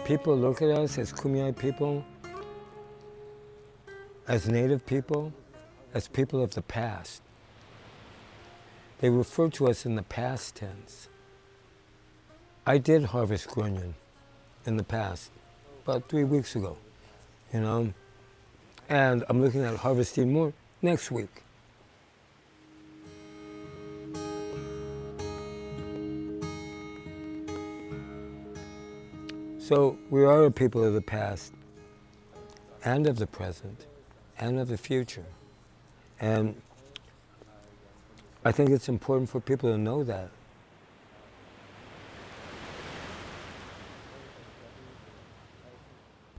People look at us as Kumeyaay people, as Native people, as people of the past. They refer to us in the past tense. I did harvest grunion in the past, about 3 weeks ago, you know, and I'm looking at harvesting more next week. So we are a people of the past and of the present and of the future. And I think it's important for people to know that.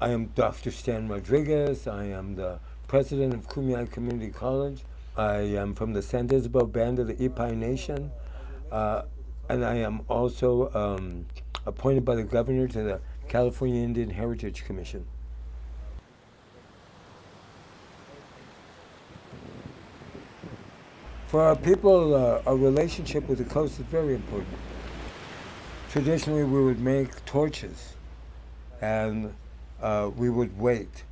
I am Dr. Stan Rodriguez. I am the president of Kumeyaay Community College. I am from the San Ysabel band of the Iipay Nation. And I am also appointed by the governor to the California Indian Heritage Commission. For our people, our relationship with the coast is very important. Traditionally, we would make torches, and we would wait.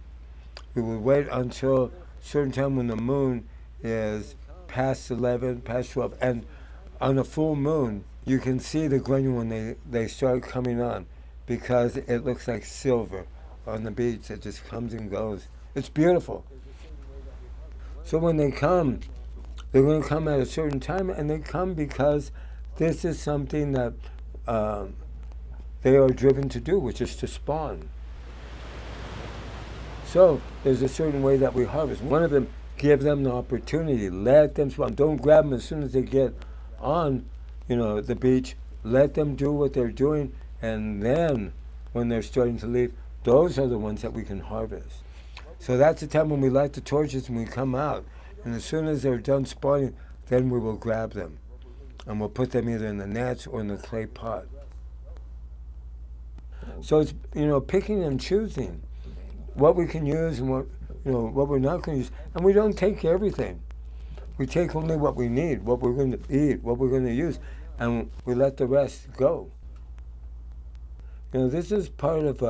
We would wait until a certain time when the moon is past 11, past 12, and on a full moon, you can see the grunion when they start coming on, because it looks like silver on the beach. It just comes and goes. It's beautiful. So when they come, they're going to come at a certain time, and they come because this is something that they are driven to do, which is to spawn. So there's a certain way that we harvest. One of them, give them the opportunity, let them spawn. Don't grab them as soon as they get on, the beach. Let them do what they're doing, and then when they're starting to leave, those are the ones that we can harvest. So that's the time when we light the torches and we come out. And as soon as they're done spawning, then we will grab them. And we'll put them either in the nets or in the clay pot. So it's, picking and choosing what we can use and what we're not going to use. And we don't take everything. We take only what we need, what we're going to eat, what we're going to use, and we let the rest go. This is part of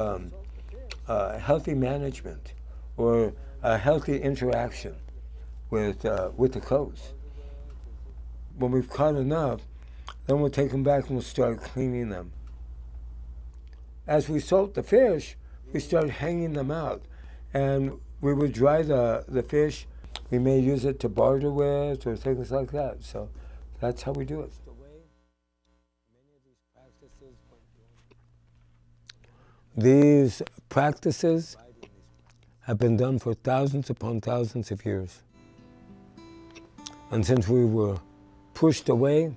healthy management or a healthy interaction with the coast. When we've caught enough, then we'll take them back and we'll start cleaning them. As we salt the fish, we start hanging them out, and we would dry the fish. We may use it to barter with or things like that. So that's how we do it. These practices have been done for thousands upon thousands of years. And since we were pushed away,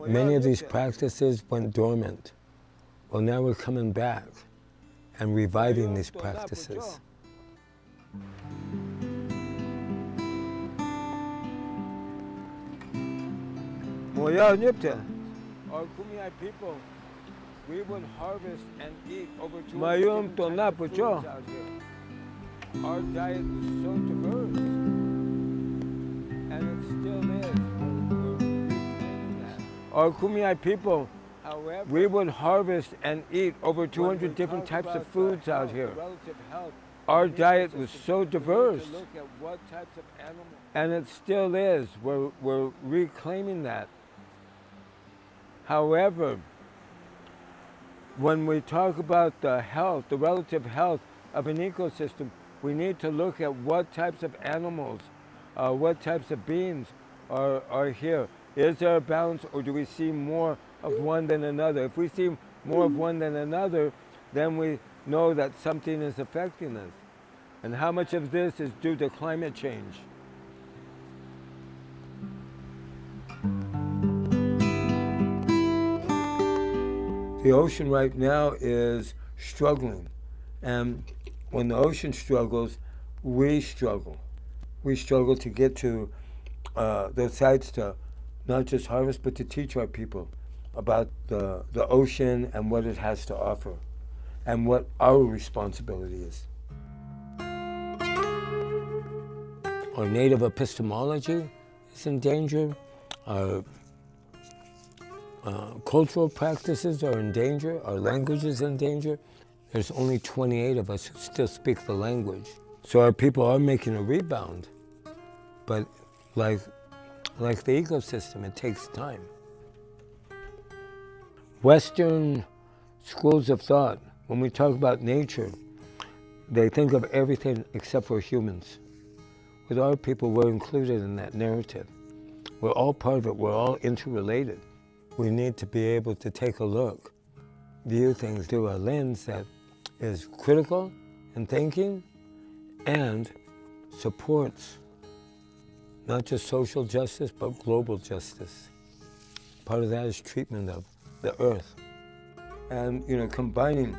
many of these practices went dormant. Well, now we're coming back and reviving these practices. Our Kumeyaay people, we would harvest and eat over 200 different types of foods out here. Our diet was so diverse, and it still is. We're reclaiming that. Our Kumeyaay people, however, we would harvest and eat over 200 different types of foods out here. Our diet was so diverse, and it still is. We're reclaiming that. However, when we talk about the health, the relative health of an ecosystem, we need to look at what types of animals, what types of beings are here. Is there a balance, or do we see more of one than another? If we see more of one than another, then we know that something is affecting us. And how much of this is due to climate change? The ocean right now is struggling, and when the ocean struggles, we struggle. We struggle to get to those sites to not just harvest, but to teach our people about the ocean and what it has to offer, and what our responsibility is. Our native epistemology is in danger. cultural practices are in danger, our language is in danger. There's only 28 of us who still speak the language. So our people are making a rebound, but like the ecosystem, it takes time. Western schools of thought, when we talk about nature, they think of everything except for humans. With our people, we're included in that narrative. We're all part of it, we're all interrelated. We need to be able to take a look, view things through a lens that is critical in thinking and supports not just social justice, but global justice. Part of that is treatment of the earth. And, combining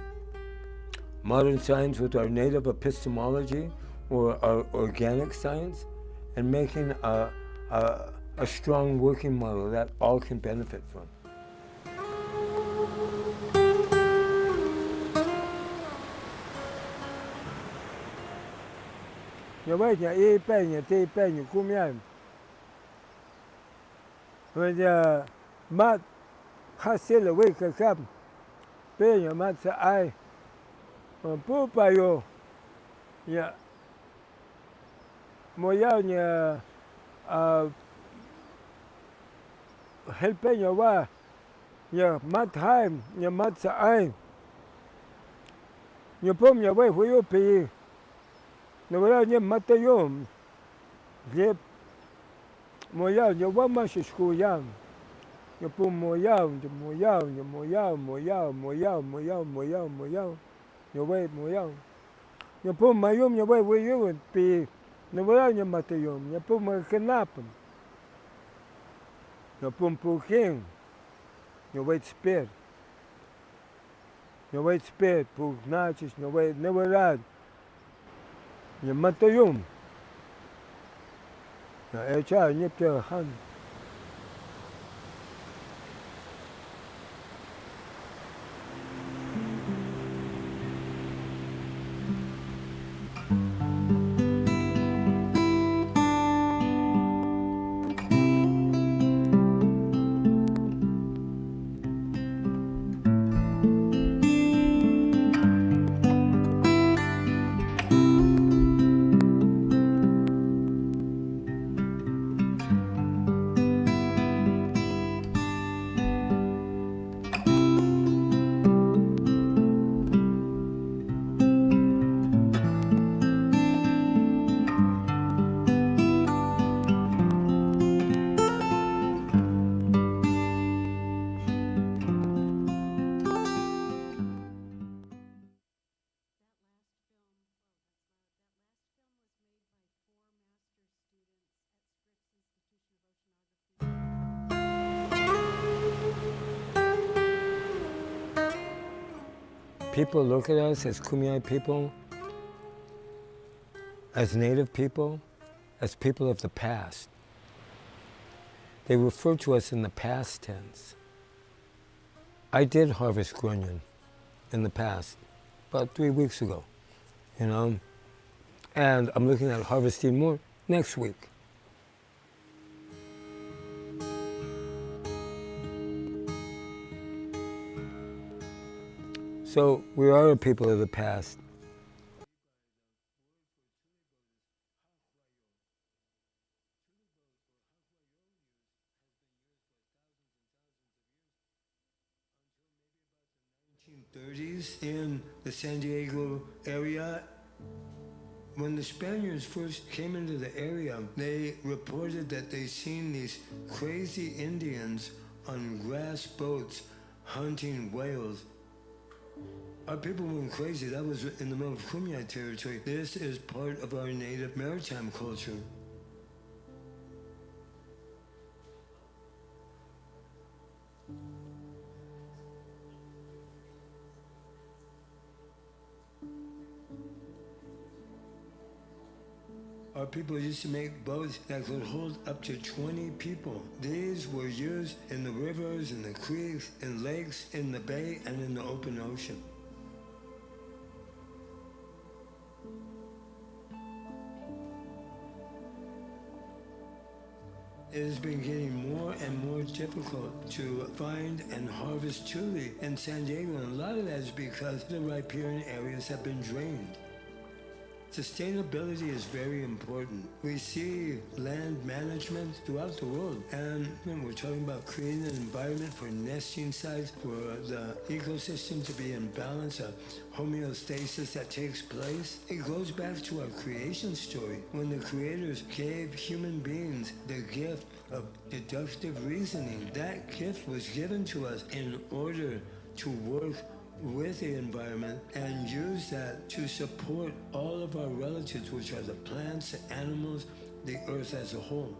modern science with our native epistemology or our organic science and making a strong working model that all can benefit from. Kumeyaay-Iipay-Tipay, Kumeyaay. When the mat has silowik cap, Cupeño mat sa ay, kwaiyo, ya, moyaw niya, helpeño wa, ya mat haim, ya mat sa ay, ya pom ya way huyo pi. No wala niya matayom. Yep. Moyaw, ya wama si skuyam. Ya po moyaw. Ya way moyaw. Ya po mayom, ya way huyo pi. No wala niya matayom. Ya po magkanapam. Ya po puking. Ya way spir. Ya way spir. Pugnachis, ya way neverad. Ya matayom. Ya echa nyepte han. People look at us as Kumeyaay people, as Native people, as people of the past. They refer to us in the past tense. I did harvest grunion in the past, about 3 weeks ago, and I'm looking at harvesting more next week. So we are a people of the past. In the 1930s in the San Diego area, when the Spaniards first came into the area, they reported that they seen these crazy Indians on grass boats hunting whales. Our people went crazy. That was in the middle of Kumeyaay territory. This is part of our native maritime culture. Our people used to make boats that could hold up to 20 people. These were used in the rivers, in the creeks, in lakes, in the bay, and in the open ocean. It has been getting more and more difficult to find and harvest tule in San Diego, and a lot of that is because the riparian areas have been drained. Sustainability is very important. We see land management throughout the world, and we're talking about creating an environment for nesting sites, for the ecosystem to be in balance, a homeostasis that takes place. It goes back to our creation story, when the creators gave human beings the gift of deductive reasoning. That gift was given to us in order to work with the environment and use that to support all of our relatives, which are the plants, the animals, the earth as a whole.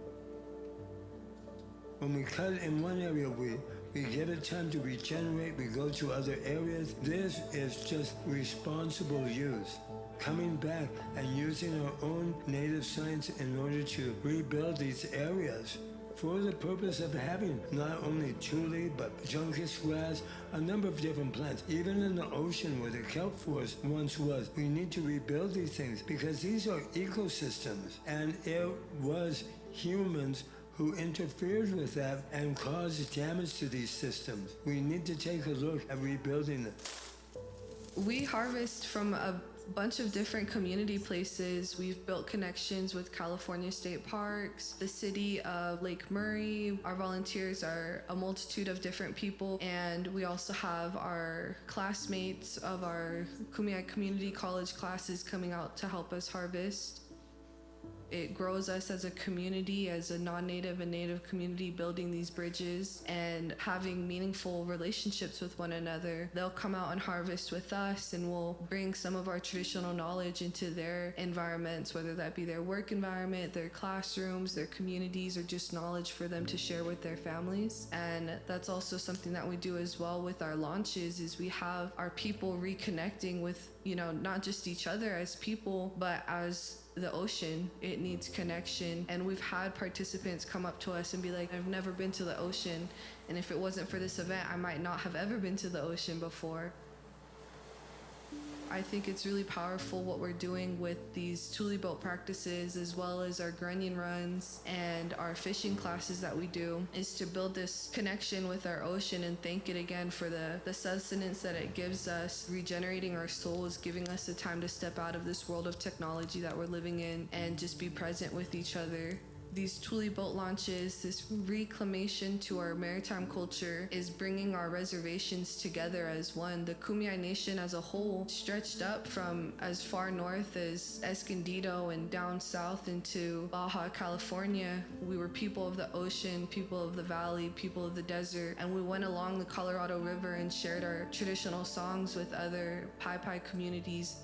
When we cut in one area, we give it time to regenerate, we go to other areas. This is just responsible use. Coming back and using our own native science in order to rebuild these areas, for the purpose of having not only tule, but juncus grass, a number of different plants. Even in the ocean where the kelp forest once was, we need to rebuild these things because these are ecosystems. And it was humans who interfered with that and caused damage to these systems. We need to take a look at rebuilding them. We harvest from a bunch of different community places. We've built connections with California state parks, the city of Lake Murray. Our volunteers are a multitude of different people, and we also have our classmates of our Kumeyaay Community College classes coming out to help us harvest. It grows us as a community, as a non-native and native community, building these bridges and having meaningful relationships with one another. They'll come out and harvest with us, and we'll bring some of our traditional knowledge into their environments, whether that be their work environment, their classrooms, their communities, or just knowledge for them to share with their families. And that's also something that we do as well with our launches, is we have our people reconnecting with, not just each other as people, but as the ocean. It needs connection. And we've had participants come up to us and be like, I've never been to the ocean, and if it wasn't for this event, I might not have ever been to the ocean before. I think it's really powerful what we're doing with these tule boat practices, as well as our grunion runs and our fishing classes that we do, is to build this connection with our ocean and thank it again for the sustenance that it gives us, regenerating our souls, giving us the time to step out of this world of technology that we're living in and just be present with each other. These tule boat launches, this reclamation to our maritime culture, is bringing our reservations together as one. The Kumeyaay Nation as a whole stretched up from as far north as Escondido and down south into Baja California. We were people of the ocean, people of the valley, people of the desert, and we went along the Colorado River and shared our traditional songs with other Iipay communities.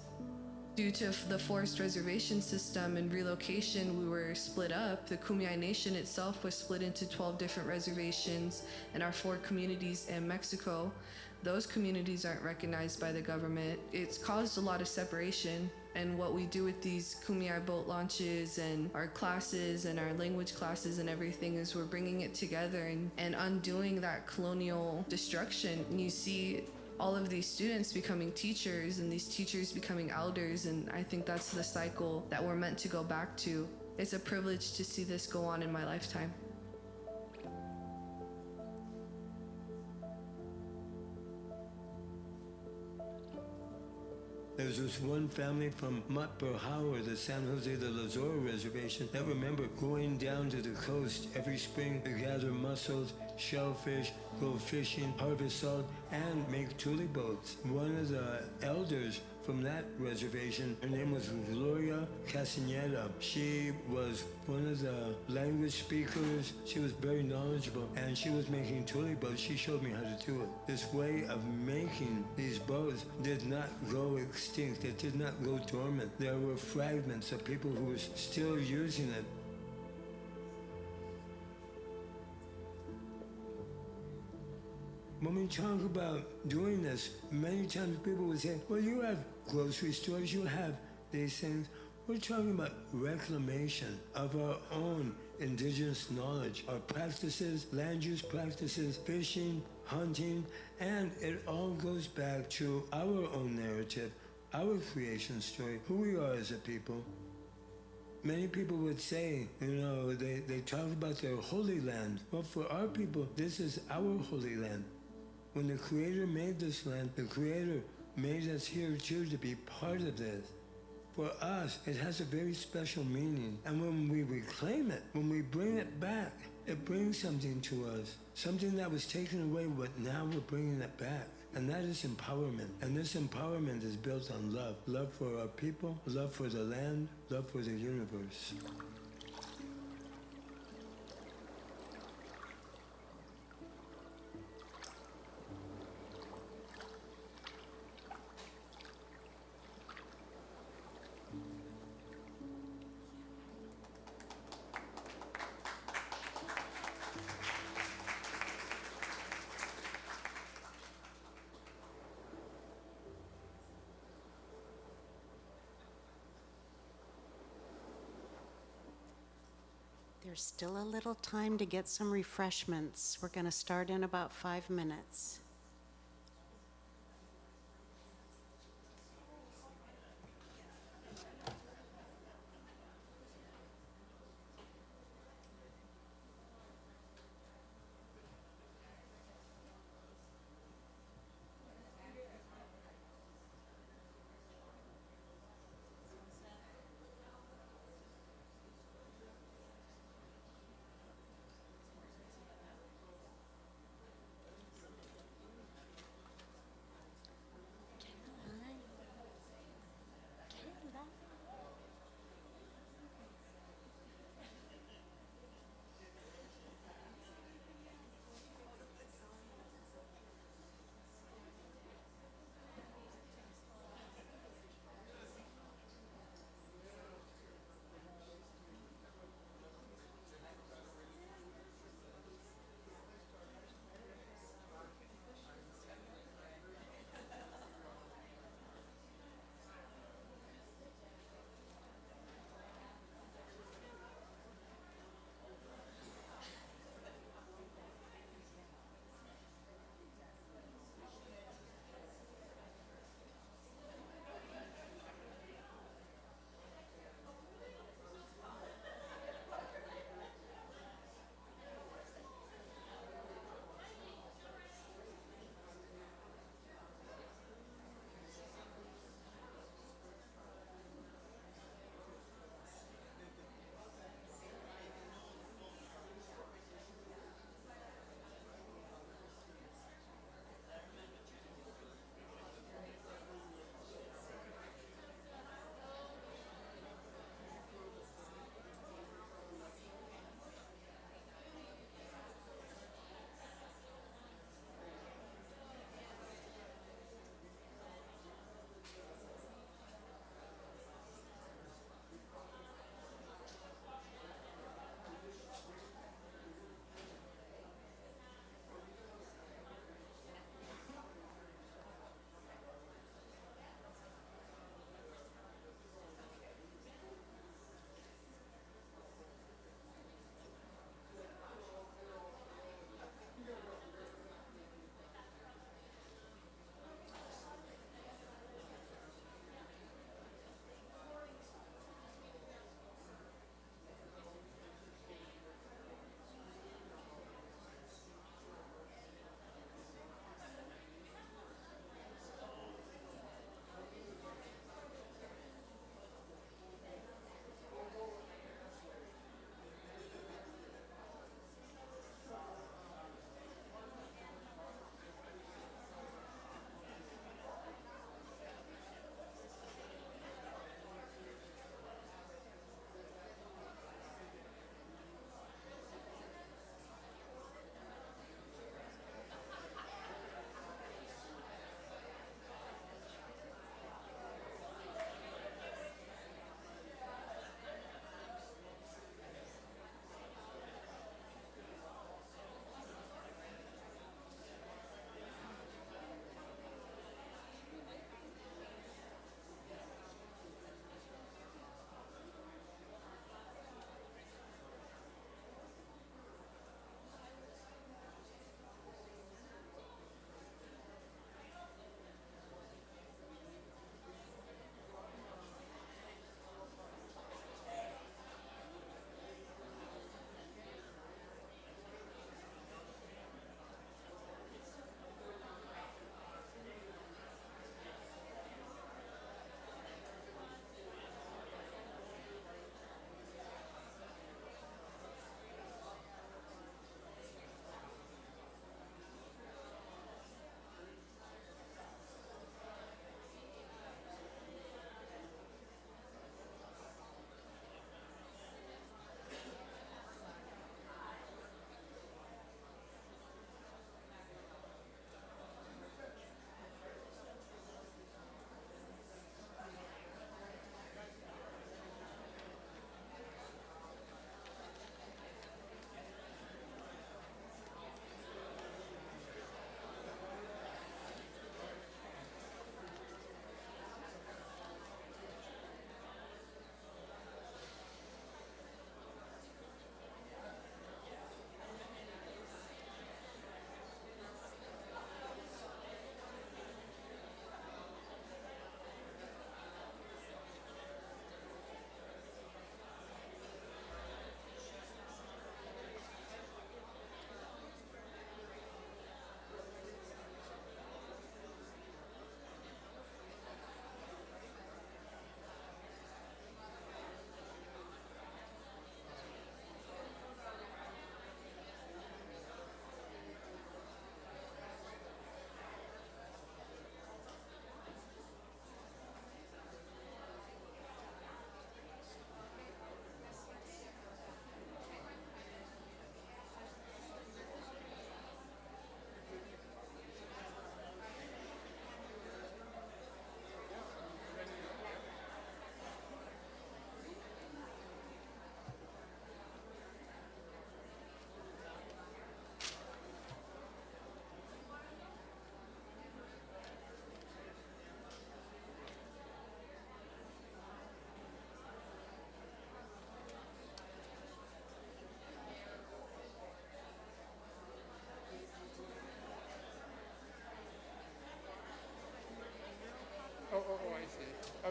Due to the forced reservation system and relocation, we were split up. The Kumeyaay Nation itself was split into 12 different reservations and our 4 communities in Mexico. Those communities aren't recognized by the government. It's caused a lot of separation. And what we do with these Kumeyaay boat launches and our classes and our language classes and everything is we're bringing it together and undoing that colonial destruction. And you see all of these students becoming teachers and these teachers becoming elders, and I think that's the cycle that we're meant to go back to. It's a privilege to see this go on in my lifetime. There's this one family from Matberhauer, the San Jose de la Zora reservation, that remember going down to the coast every spring to gather mussels, shellfish, go fishing, harvest salt, and make tule boats. One of the elders from that reservation, her name was Gloria Casinera. She was one of the language speakers. She was very knowledgeable, and she was making tule boats. She showed me how to do it. This way of making these boats did not go extinct. It did not go dormant. There were fragments of people who were still using it. When we talk about doing this, many times people would say, well, you have grocery stores, you have these things. We're talking about reclamation of our own indigenous knowledge, our practices, land use practices, fishing, hunting, and it all goes back to our own narrative, our creation story, who we are as a people. Many people would say, they talk about their holy land. Well, for our people, this is our holy land. When the Creator made this land, the Creator made us here too to be part of this. For us, it has a very special meaning. And when we reclaim it, when we bring it back, it brings something to us. Something that was taken away, but now we're bringing it back. And that is empowerment. And this empowerment is built on love. Love for our people, love for the land, love for the universe. There's still a little time to get some refreshments. We're going to start in about 5 minutes.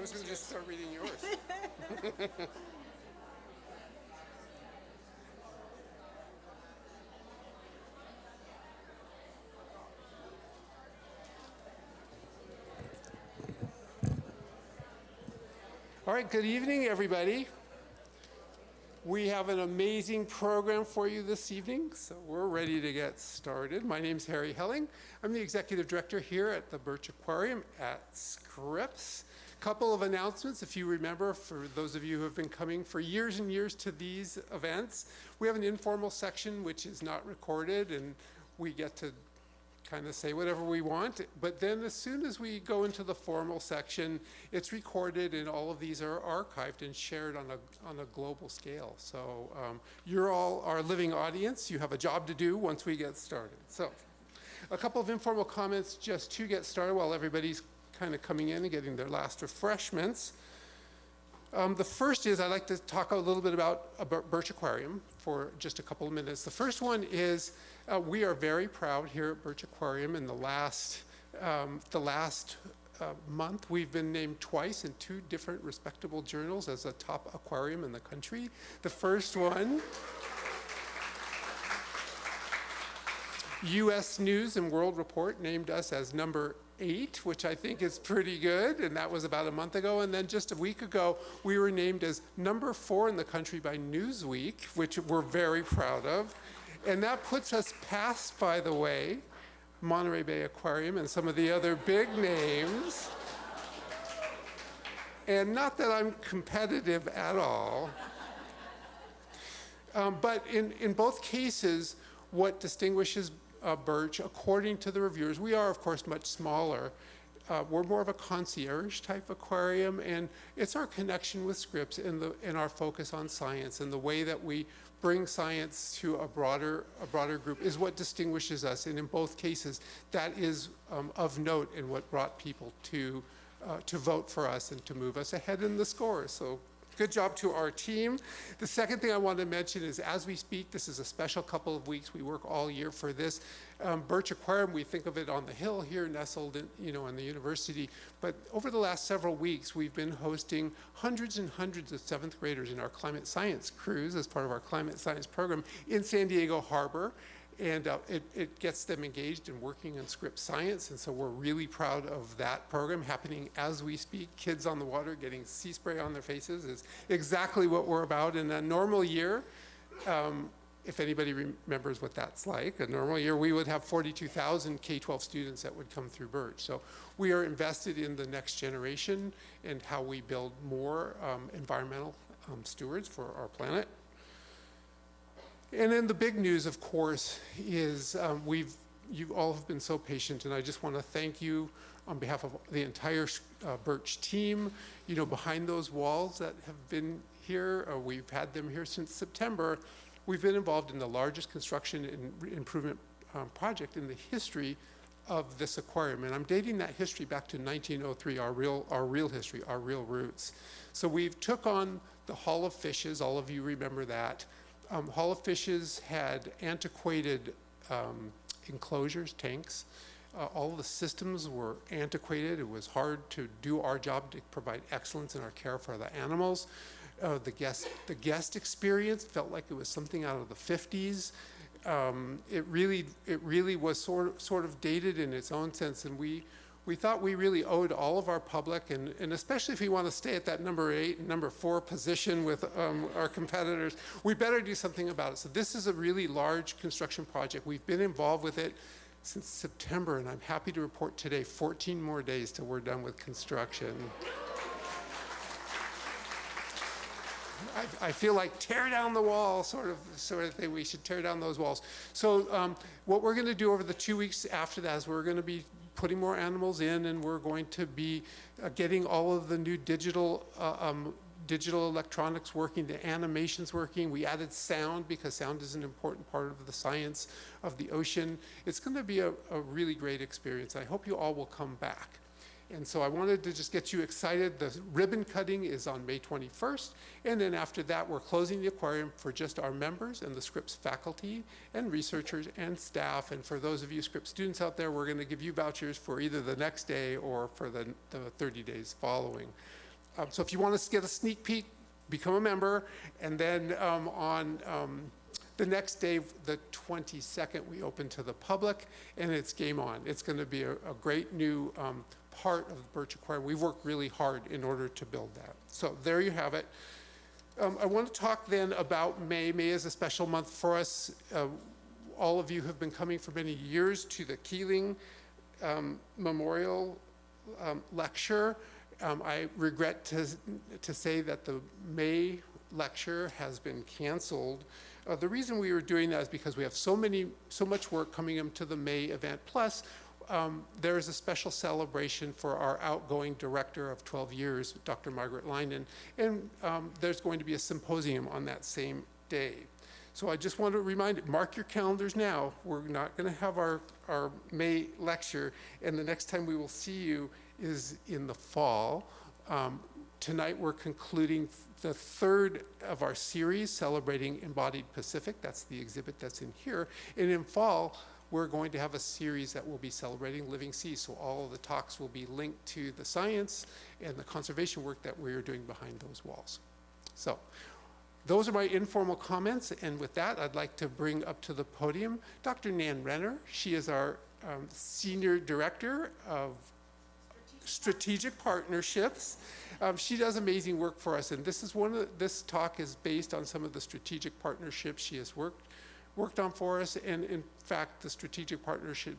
was going to just start reading yours. All right, good evening, everybody. We have an amazing program for you this evening, so we're ready to get started. My name's Harry Helling. I'm the executive director here at the Birch Aquarium at Scripps. Couple of announcements, if you remember, for those of you who have been coming for years and years to these events. We have an informal section which is not recorded, and we get to kind of say whatever we want, but then as soon as we go into the formal section, it's recorded, and all of these are archived and shared on a global scale. So you're all our living audience. You have a job to do once we get started. So a couple of informal comments just to get started while everybody's kind of coming in and getting their last refreshments. The first is I'd like to talk a little bit about Birch Aquarium for just a couple of minutes. The first one is we are very proud here at Birch Aquarium. In the last month, we've been named twice in 2 different respectable journals as a top aquarium in the country. The first one, U.S. News and World Report named us as number 8, which I think is pretty good, and that was about a month ago. And then just a week ago, we were named as number 4 in the country by Newsweek, which we're very proud of. And that puts us past, by the way, Monterey Bay Aquarium and some of the other big names. And not that I'm competitive at all, but in both cases, what distinguishes Birch, according to the reviewers, we are, of course, much smaller. We're more of a concierge type aquarium, and it's our connection with Scripps and our focus on science, and the way that we bring science to a broader group is what distinguishes us. And in both cases, that is of note in what brought people to vote for us and to move us ahead in the scores. So good job to our team. The second thing I want to mention is, as we speak, this is a special couple of weeks. We work all year for this. Birch Aquarium, we think of it on the hill here, nestled in, in the university. But over the last several weeks, we've been hosting hundreds and hundreds of 7th graders in our climate science cruise as part of our climate science program in San Diego Harbor. And it gets them engaged in working in Scripps science, and so we're really proud of that program happening as we speak. Kids on the water getting sea spray on their faces is exactly what we're about. In a normal year, if anybody remembers what that's like, a normal year, we would have 42,000 K-12 students that would come through Birch. So we are invested in the next generation and how we build more environmental stewards for our planet. And then the big news, of course, is you all have been so patient, and I just want to thank you on behalf of the entire Birch team. Behind those walls that have been here, we've had them here since September. We've been involved in the largest construction and improvement project in the history of this aquarium, and I'm dating that history back to 1903, our real history, our real roots. So we've took on the Hall of Fishes. All of you remember that. Hall of Fishes had antiquated enclosures, tanks. All of the systems were antiquated. It was hard to do our job to provide excellence in our care for the animals. The guest experience felt like it was something out of the 50s. It really was sort of dated in its own sense, and we thought we really owed all of our public, and especially if we want to stay at that number 8 and number 4 position with our competitors, we better do something about it. So this is a really large construction project. We've been involved with it since September, and I'm happy to report today 14 more days till we're done with construction. I feel like tear down the wall sort of thing. We should tear down those walls. So what we're going to do over the 2 weeks after that is we're going to be putting more animals in, and we're going to be getting all of the new digital electronics working, the animations working. We added sound because sound is an important part of the science of the ocean. It's going to be a really great experience. I hope you all will come back. And so I wanted to just get you excited. The ribbon cutting is on May 21st. And then after that, we're closing the aquarium for just our members and the Scripps faculty and researchers and staff. And for those of you Scripps students out there, we're going to give you vouchers for either the next day or for the 30 days following. So if you want to get a sneak peek, become a member, and then on the next day, the 22nd, we open to the public, and it's game on. It's going to be a great new part of the Birch Aquarium. We've worked really hard in order to build that. So there you have it. I want to talk then about May. May is a special month for us. All of you have been coming for many years to the Keeling Memorial Lecture. I regret to say that the May lecture has been canceled. The reason we were doing that is because we have so much work coming into the May event. Plus, there is a special celebration for our outgoing director of 12 years, Dr. Margaret Linden, and there's going to be a symposium on that same day. So I just want to mark your calendars now. We're not going to have our May lecture, and the next time we will see you is in the fall. Tonight we're concluding the third of our series celebrating Embodied Pacific. That's the exhibit that's in here. And in fall, we're going to have a series that will be celebrating living seas. So all of the talks will be linked to the science and the conservation work that we're doing behind those walls. So those are my informal comments. And with that, I'd like to bring up to the podium Dr. Nan Renner. She is our Senior Director of Strategic Partnerships. She does amazing work for us, and this talk is based on some of the strategic partnerships she has worked on for us, and in fact, the strategic partnership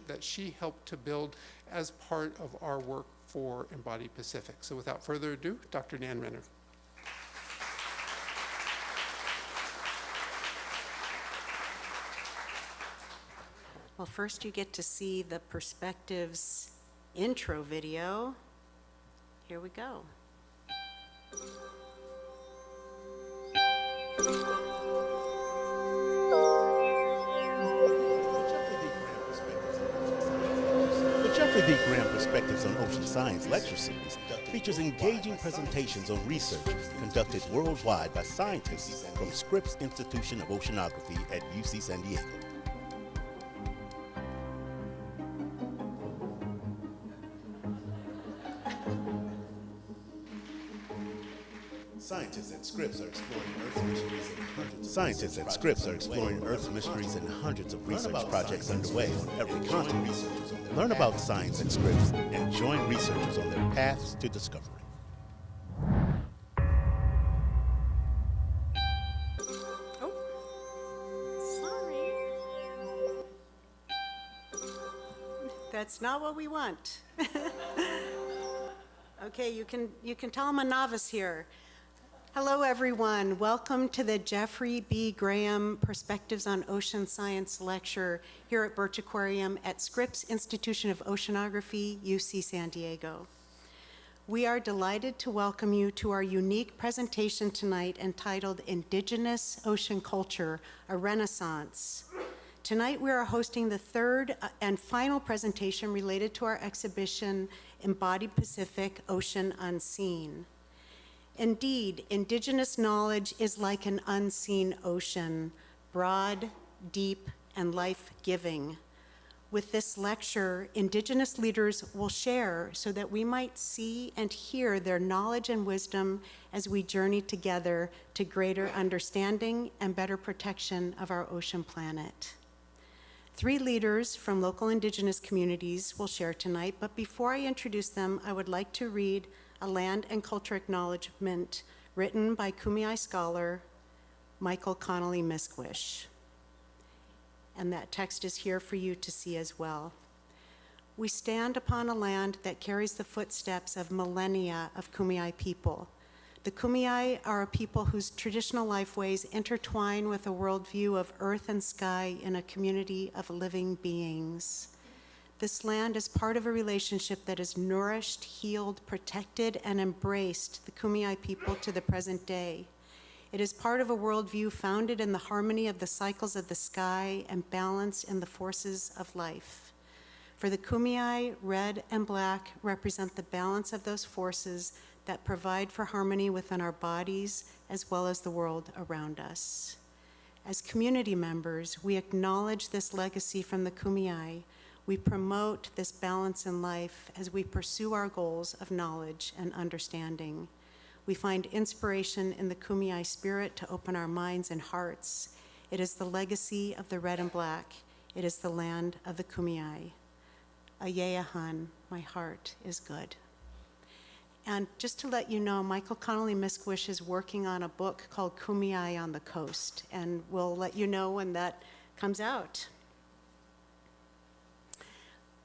that she helped to build as part of our work for Embodied Pacific. So without further ado, Dr. Nan Renner. Well, first you get to see the Perspectives intro video. Here we go. The Jeffrey D. Graham Perspectives on Ocean Science lecture series features engaging presentations on research conducted worldwide by scientists from Scripps Institution of Oceanography at UC San Diego. Scientists at Scripps are exploring Earth's mysteries in hundreds of research projects underway on every continent. Learn about science at Scripps and join researchers on their paths to discovery. Sorry. That's not what we want. Okay, you can tell I'm a novice here. Hello, everyone. Welcome to the Jeffrey B. Graham Perspectives on Ocean Science lecture here at Birch Aquarium at Scripps Institution of Oceanography, UC San Diego. We are delighted to welcome you to our unique presentation tonight entitled Indigenous Ocean Culture, a Renaissance. Tonight we are hosting the third and final presentation related to our exhibition, Embodied Pacific, Ocean Unseen. Indeed, Indigenous knowledge is like an unseen ocean, broad, deep, and life-giving. With this lecture, Indigenous leaders will share so that we might see and hear their knowledge and wisdom as we journey together to greater understanding and better protection of our ocean planet. 3 leaders from local Indigenous communities will share tonight, but before I introduce them, I would like to read a land and culture acknowledgement written by Kumeyaay scholar Michael Connolly Misquish. And that text is here for you to see as well. We stand upon a land that carries the footsteps of millennia of Kumeyaay people. The Kumeyaay are a people whose traditional lifeways intertwine with a worldview of earth and sky in a community of living beings. This land is part of a relationship that has nourished, healed, protected, and embraced the Kumeyaay people to the present day. It is part of a worldview founded in the harmony of the cycles of the sky and balance in the forces of life. For the Kumeyaay, red and black represent the balance of those forces that provide for harmony within our bodies as well as the world around us. As community members, we acknowledge this legacy from the Kumeyaay. We promote this balance in life as we pursue our goals of knowledge and understanding. We find inspiration in the Kumeyaay spirit to open our minds and hearts. It is the legacy of the red and black. It is the land of the Kumeyaay. Ayeahan, my heart is good. And just to let you know, Michael Connolly Misquish is working on a book called Kumeyaay on the Coast, and we'll let you know when that comes out.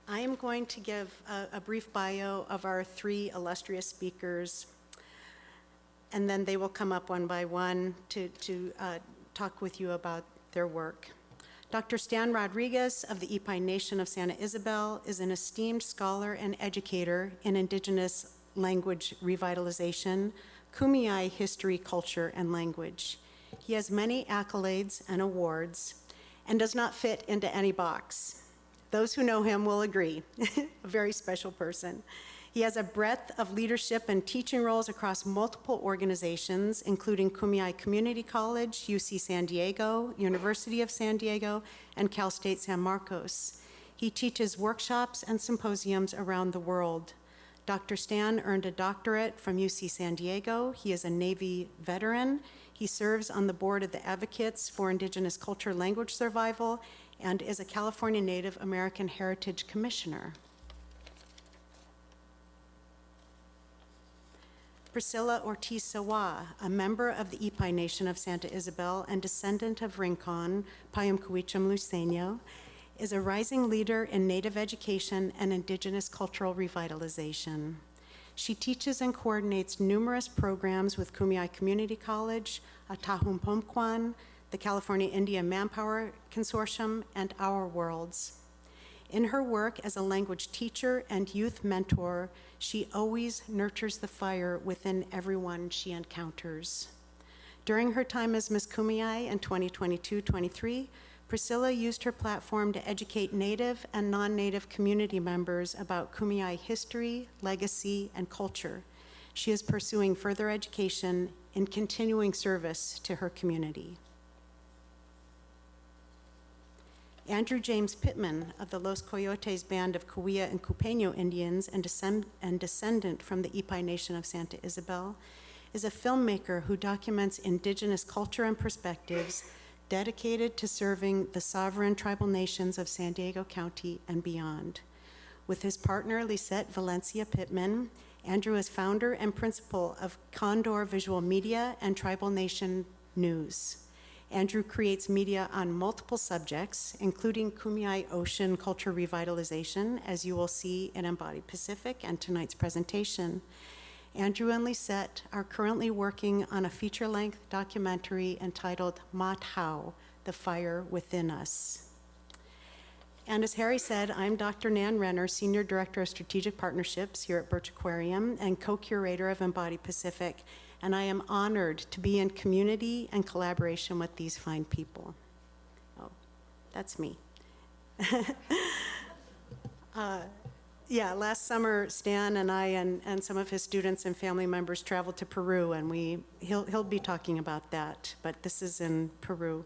I am going to give a brief bio of our three illustrious speakers, and then they will come up one by one to talk with you about their work. Dr. Stan Rodriguez of the Iipay Nation of Santa Ysabel is an esteemed scholar and educator in Indigenous language revitalization, Kumeyaay history, culture, and language. He has many accolades and awards and does not fit into any box. Those who know him will agree, a very special person. He has a breadth of leadership and teaching roles across multiple organizations, including Kumeyaay Community College, UC San Diego, University of San Diego, and Cal State San Marcos. He teaches workshops and symposiums around the world. Dr. Stan earned a doctorate from UC San Diego. He is a Navy veteran. He serves on the board of the Advocates for Indigenous Culture Language Survival and is a California Native American Heritage Commissioner. Priscilla Ortiz Sawa, a member of the Iipay Nation of Santa Ysabel and descendant of Rincon, Payam-Cuicham-Luiseño, is a rising leader in Native education and Indigenous cultural revitalization. She teaches and coordinates numerous programs with Kumeyaay Community College, Atahum Pomquan, the California Indian Manpower Consortium, and Our Worlds. In her work as a language teacher and youth mentor, she always nurtures the fire within everyone she encounters. During her time as Miss Kumeyaay in 2022-23, Priscilla used her platform to educate Native and non-Native community members about Kumeyaay history, legacy, and culture. She is pursuing further education in continuing service to her community. Andrew James Pittman of the Los Coyotes band of Cahuilla and Cupeño Indians and descendant from the Iipay Nation of Santa Ysabel, is a filmmaker who documents Indigenous culture and perspectives dedicated to serving the sovereign tribal nations of San Diego County and beyond. With his partner, Lisette Valencia Pittman, Andrew is founder and principal of Condor Visual Media and Tribal Nation News. Andrew creates media on multiple subjects, including Kumeyaay ocean culture revitalization, as you will see in Embody Pacific and tonight's presentation. Andrew and Lisette are currently working on a feature-length documentary entitled Mathau, The Fire Within Us. And as Harry said, I'm Dr. Nan Renner, Senior Director of Strategic Partnerships here at Birch Aquarium and co-curator of Embody Pacific, and I am honored to be in community and collaboration with these fine people. Oh, that's me. Yeah, last summer, Stan and I and some of his students and family members traveled to Peru, and he'll be talking about that, but this is in Peru.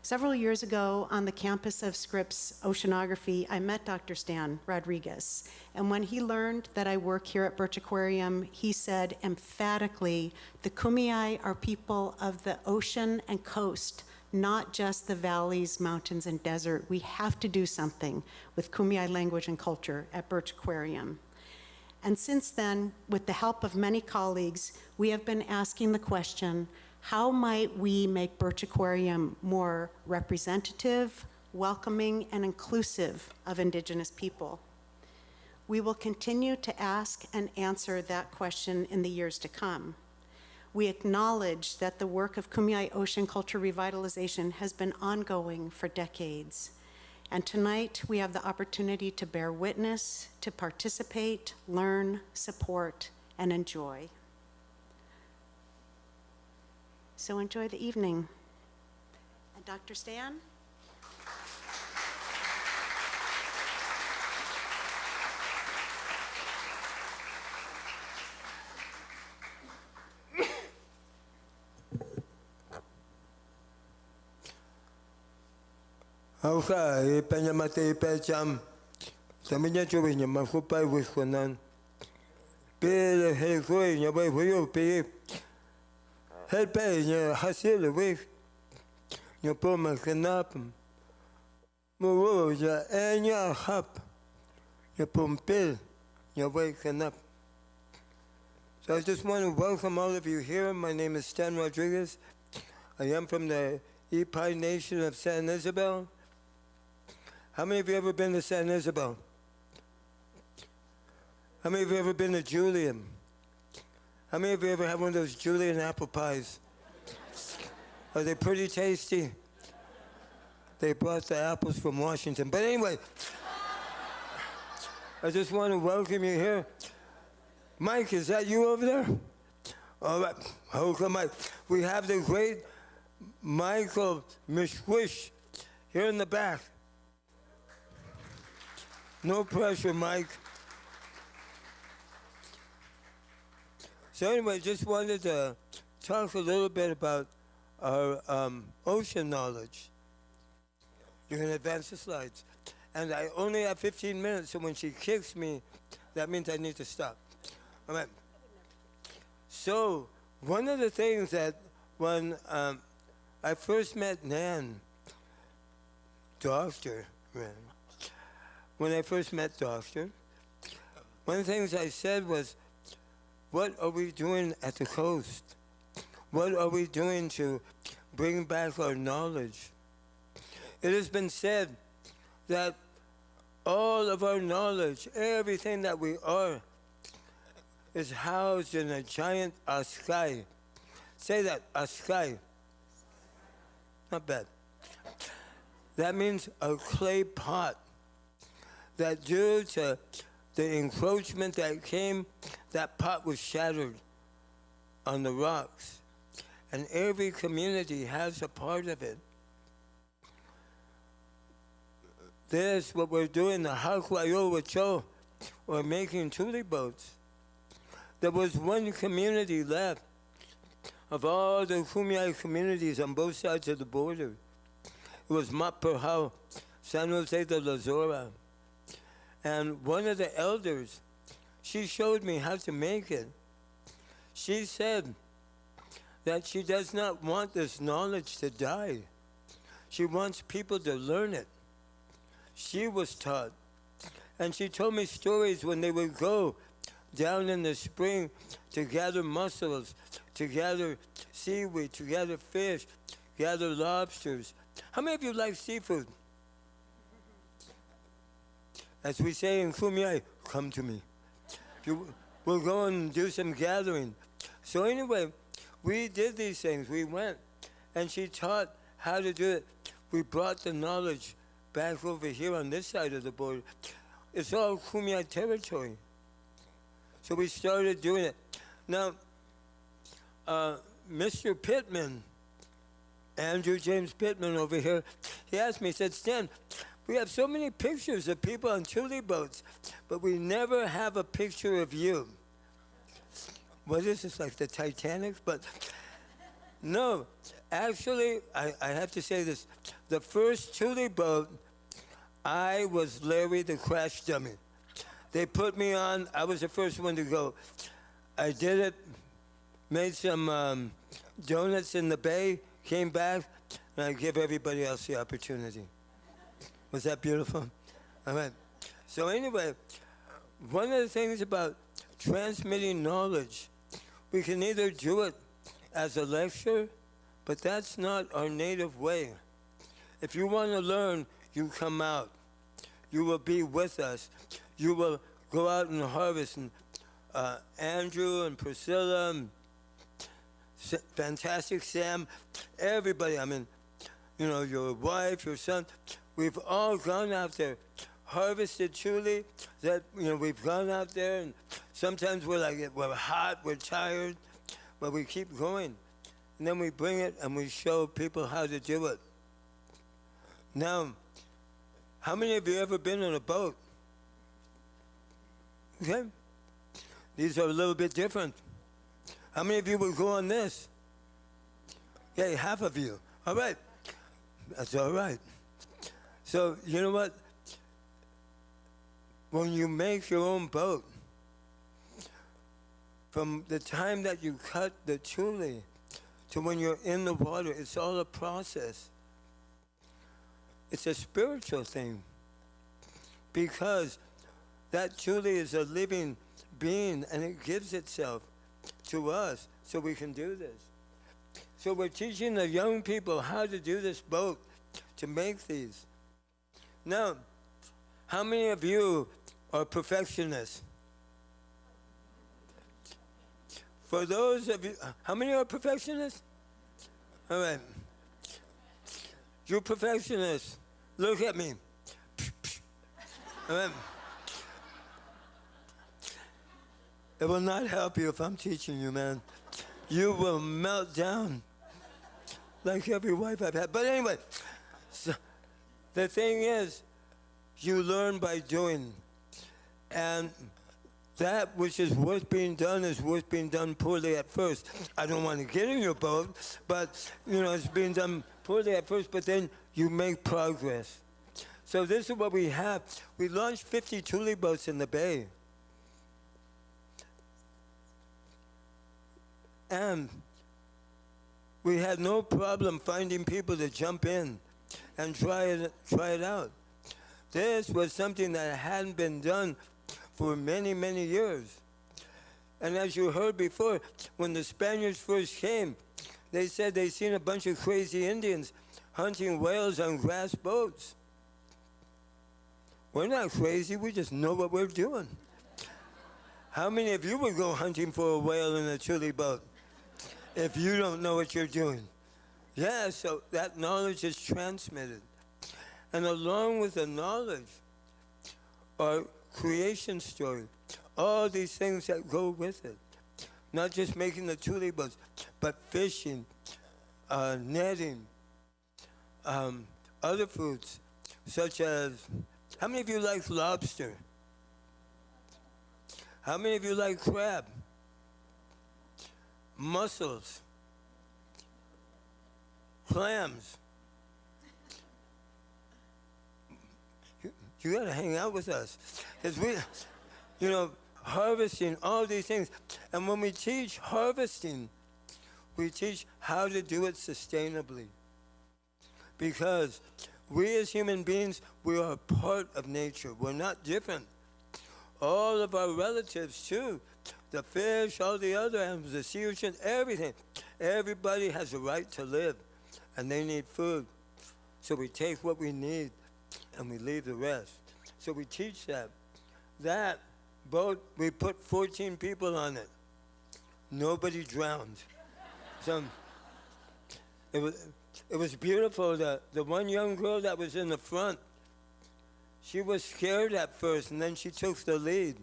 Several years ago, on the campus of Scripps Oceanography, I met Dr. Stan Rodriguez, and when he learned that I work here at Birch Aquarium, he said emphatically, the Kumeyaay are people of the ocean and coast, not just the valleys, mountains, and desert. We have to do something with Kumeyaay language and culture at Birch Aquarium. And since then, with the help of many colleagues, we have been asking the question, how might we make Birch Aquarium more representative, welcoming, and inclusive of Indigenous people? We will continue to ask and answer that question in the years to come. We acknowledge that the work of Kumeyaay ocean culture revitalization has been ongoing for decades. And tonight, we have the opportunity to bear witness, to participate, learn, support, and enjoy. So enjoy the evening. And Dr. Stan? Okay, Iipay-Iipay-Tipay, También tuve ni más culpa de Wisconsin. Pero el fue ni voy a pedir. El pay ni hacer el wig. Ni por más que nada. Mo ya enya hap. Ni por pill. Ni voy a nap. So I just want to welcome all of you here. My name is Stan Rodriguez. I am from the Iipay Nation of San Ysabel. How many of you ever been to San Ysabel? How many of you ever been to Julian? How many of you ever had one of those Julian apple pies? Are they pretty tasty? They brought the apples from Washington. But anyway, I just want to welcome you here. Mike, is that you over there? All right, welcome, Mike. We have the great Michael Mishwish here in the back. No pressure, Mike. So anyway, just wanted to talk a little bit about our ocean knowledge. You can advance the slides. And I only have 15 minutes, so when she kicks me, that means I need to stop. All right. So one of the things that when I first met Nan, Doctor, when I first met Doctor, one of the things I said was, what are we doing at the coast? What are we doing to bring back our knowledge? It has been said that all of our knowledge, everything that we are, is housed in a giant askai. Say that, askai. Not bad. That means a clay pot. That due to the encroachment that came, that pot was shattered on the rocks. And every community has a part of it. This, what we're doing, the kwaiyo, or making tule boats. There was one community left of all the Kumeyaay communities on both sides of the border. It was Matperhau, San Jose de la Zora. And one of the elders, she showed me how to make it. She said that she does not want this knowledge to die. She wants people to learn it. She was taught. And she told me stories when they would go down in the spring to gather mussels, to gather seaweed, to gather fish, gather lobsters. How many of you like seafood? As we say in Kumeyaay, come to me. We'll go and do some gathering. So anyway, we did these things. We went, and she taught how to do it. We brought the knowledge back over here on this side of the border. It's all Kumeyaay territory. So we started doing it. Now, Mr. Pittman, Andrew James Pittman over here, he asked me, he said, Stan, we have so many pictures of people on tule boats, but we never have a picture of you. What is this, like the Titanic? But no, actually, I have to say this. The first tule boat, I was Larry the crash dummy. They put me on, I was the first one to go. I did it, made some donuts in the bay, came back, and I give everybody else the opportunity. Was that beautiful? All right. So anyway, one of the things about transmitting knowledge, we can either do it as a lecture, but that's not our native way. If you want to learn, you come out. You will be with us. You will go out and harvest. And Andrew and Priscilla, and fantastic Sam, everybody, I mean, you know, your wife, your son, we've all gone out there, harvested tule, that, you know, we've gone out there, and sometimes we're like, we're hot, we're tired, but we keep going. And then we bring it and we show people how to do it. Now, how many of you ever been on a boat? Okay. These are a little bit different. How many of you will go on this? Okay, half of you. All right. That's all right. So, you know what? when you make your own boat, from the time that you cut the tule to when you're in the water, it's all a process. It's a spiritual thing, because that tule is a living being and it gives itself to us so we can do this. So we're teaching the young people how to do this boat, to make these. Now, how many of you are perfectionists? For those of you, how many are perfectionists? All right. You perfectionists, look at me. All right. It will not help you if I'm teaching you, man. You will melt down like every wife I've had. But anyway, so the thing is, you learn by doing. And that which is worth being done is worth being done poorly at first. I don't want to get in your boat, but it's being done poorly at first, but then you make progress. So this is what we have. We launched 50 tule boats in the bay. And we had no problem finding people to jump in and try it out. This was something that hadn't been done for many, many years. And as you heard before, when the Spaniards first came, they said they seen a bunch of crazy Indians hunting whales on grass boats. We're not crazy, we just know what we're doing. How many of you would go hunting for a whale in a tule boat if you don't know what you're doing? Yeah, so that knowledge is transmitted. And along with the knowledge, our creation story, all these things that go with it. Not just making the tule boats, but fishing, netting, other foods, such as, how many of you like lobster? How many of you like crab? Mussels, clams. You gotta hang out with us. Because we, harvesting, all these things. And when we teach harvesting, we teach how to do it sustainably. Because we as human beings, we are part of nature. We're not different. All of our relatives too, the fish, all the other animals, the sea urchin, everything. Everybody has a right to live, and they need food. So we take what we need, and we leave the rest. So we teach that. That boat, we put 14 people on it. Nobody drowned. So it was beautiful. The one young girl that was in the front, she was scared at first, and then she took the lead.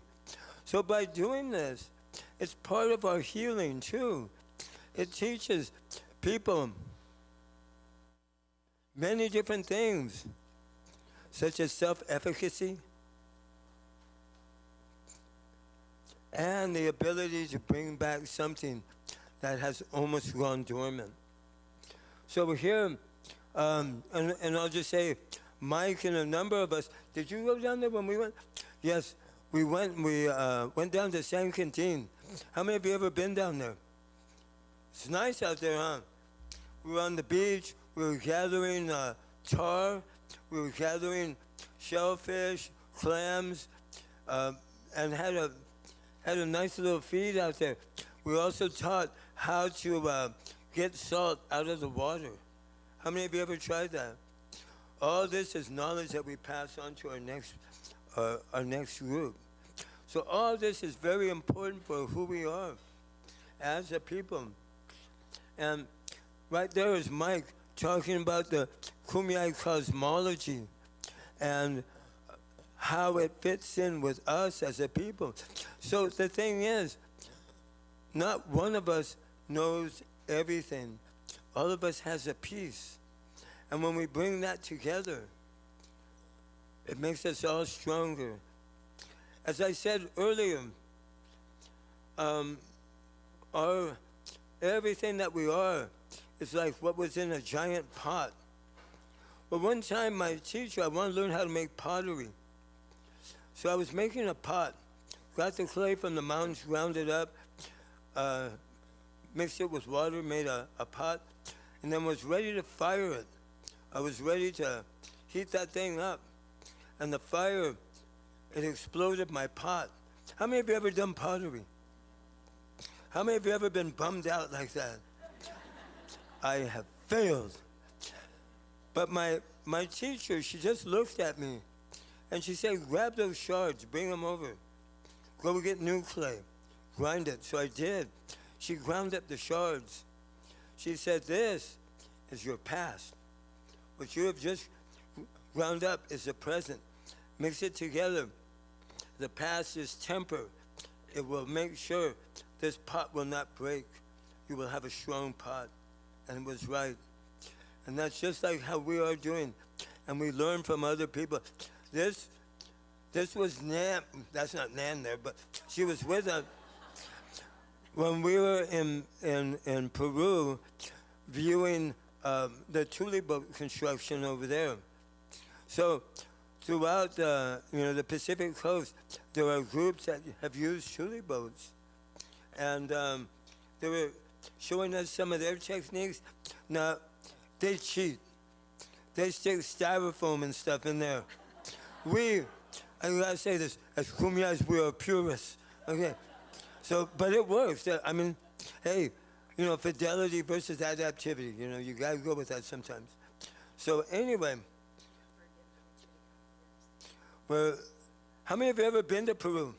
So by doing this, it's part of our healing too. It teaches people many different things, such as self-efficacy and the ability to bring back something that has almost gone dormant. So here, and I'll just say, Mike and a number of us, did you go down there when we went? Yes, we went down to San Quintin. How many of you ever been down there? It's nice out there, huh? We were on the beach, we were gathering tar, we were gathering shellfish, clams, and had a nice little feed out there. We also taught how to get salt out of the water. How many of you ever tried that? All this is knowledge that we pass on to our next group. So all this is very important for who we are as a people. And right there is Mike talking about the Kumeyaay cosmology and how it fits in with us as a people. So the thing is, not one of us knows everything. All of us has a piece. And when we bring that together, it makes us all stronger. As I said earlier, everything that we are is like what was in a giant pot. But one time my teacher, I wanted to learn how to make pottery. So I was making a pot, got the clay from the mountains, ground it up, mixed it with water, made a pot, and then was ready to fire it. I was ready to heat that thing up. And the fire, it exploded my pot. How many of you ever done pottery? How many of you ever been bummed out like that? I have failed. But my teacher, she just looked at me and she said, grab those shards, bring them over. Go get new clay, grind it. So I did. She ground up the shards. She said, this is your past. What you have just ground up is the present. Mix it together. The past is temper. It will make sure this pot will not break. You will have a strong pot. And it was right. And that's just like how we are doing. And we learn from other people. This was Nan. That's not Nan there, but she was with us when we were in Peru viewing the tule boat construction over there. So throughout the Pacific coast, there are groups that have used tule boats. And they were showing us some of their techniques. Now, they cheat. They stick styrofoam and stuff in there. I gotta say this, as Kumeyays, we are purists, okay? So, but it works. I mean, hey, fidelity versus adaptivity, you gotta go with that sometimes. So anyway, how many of you ever been to Peru?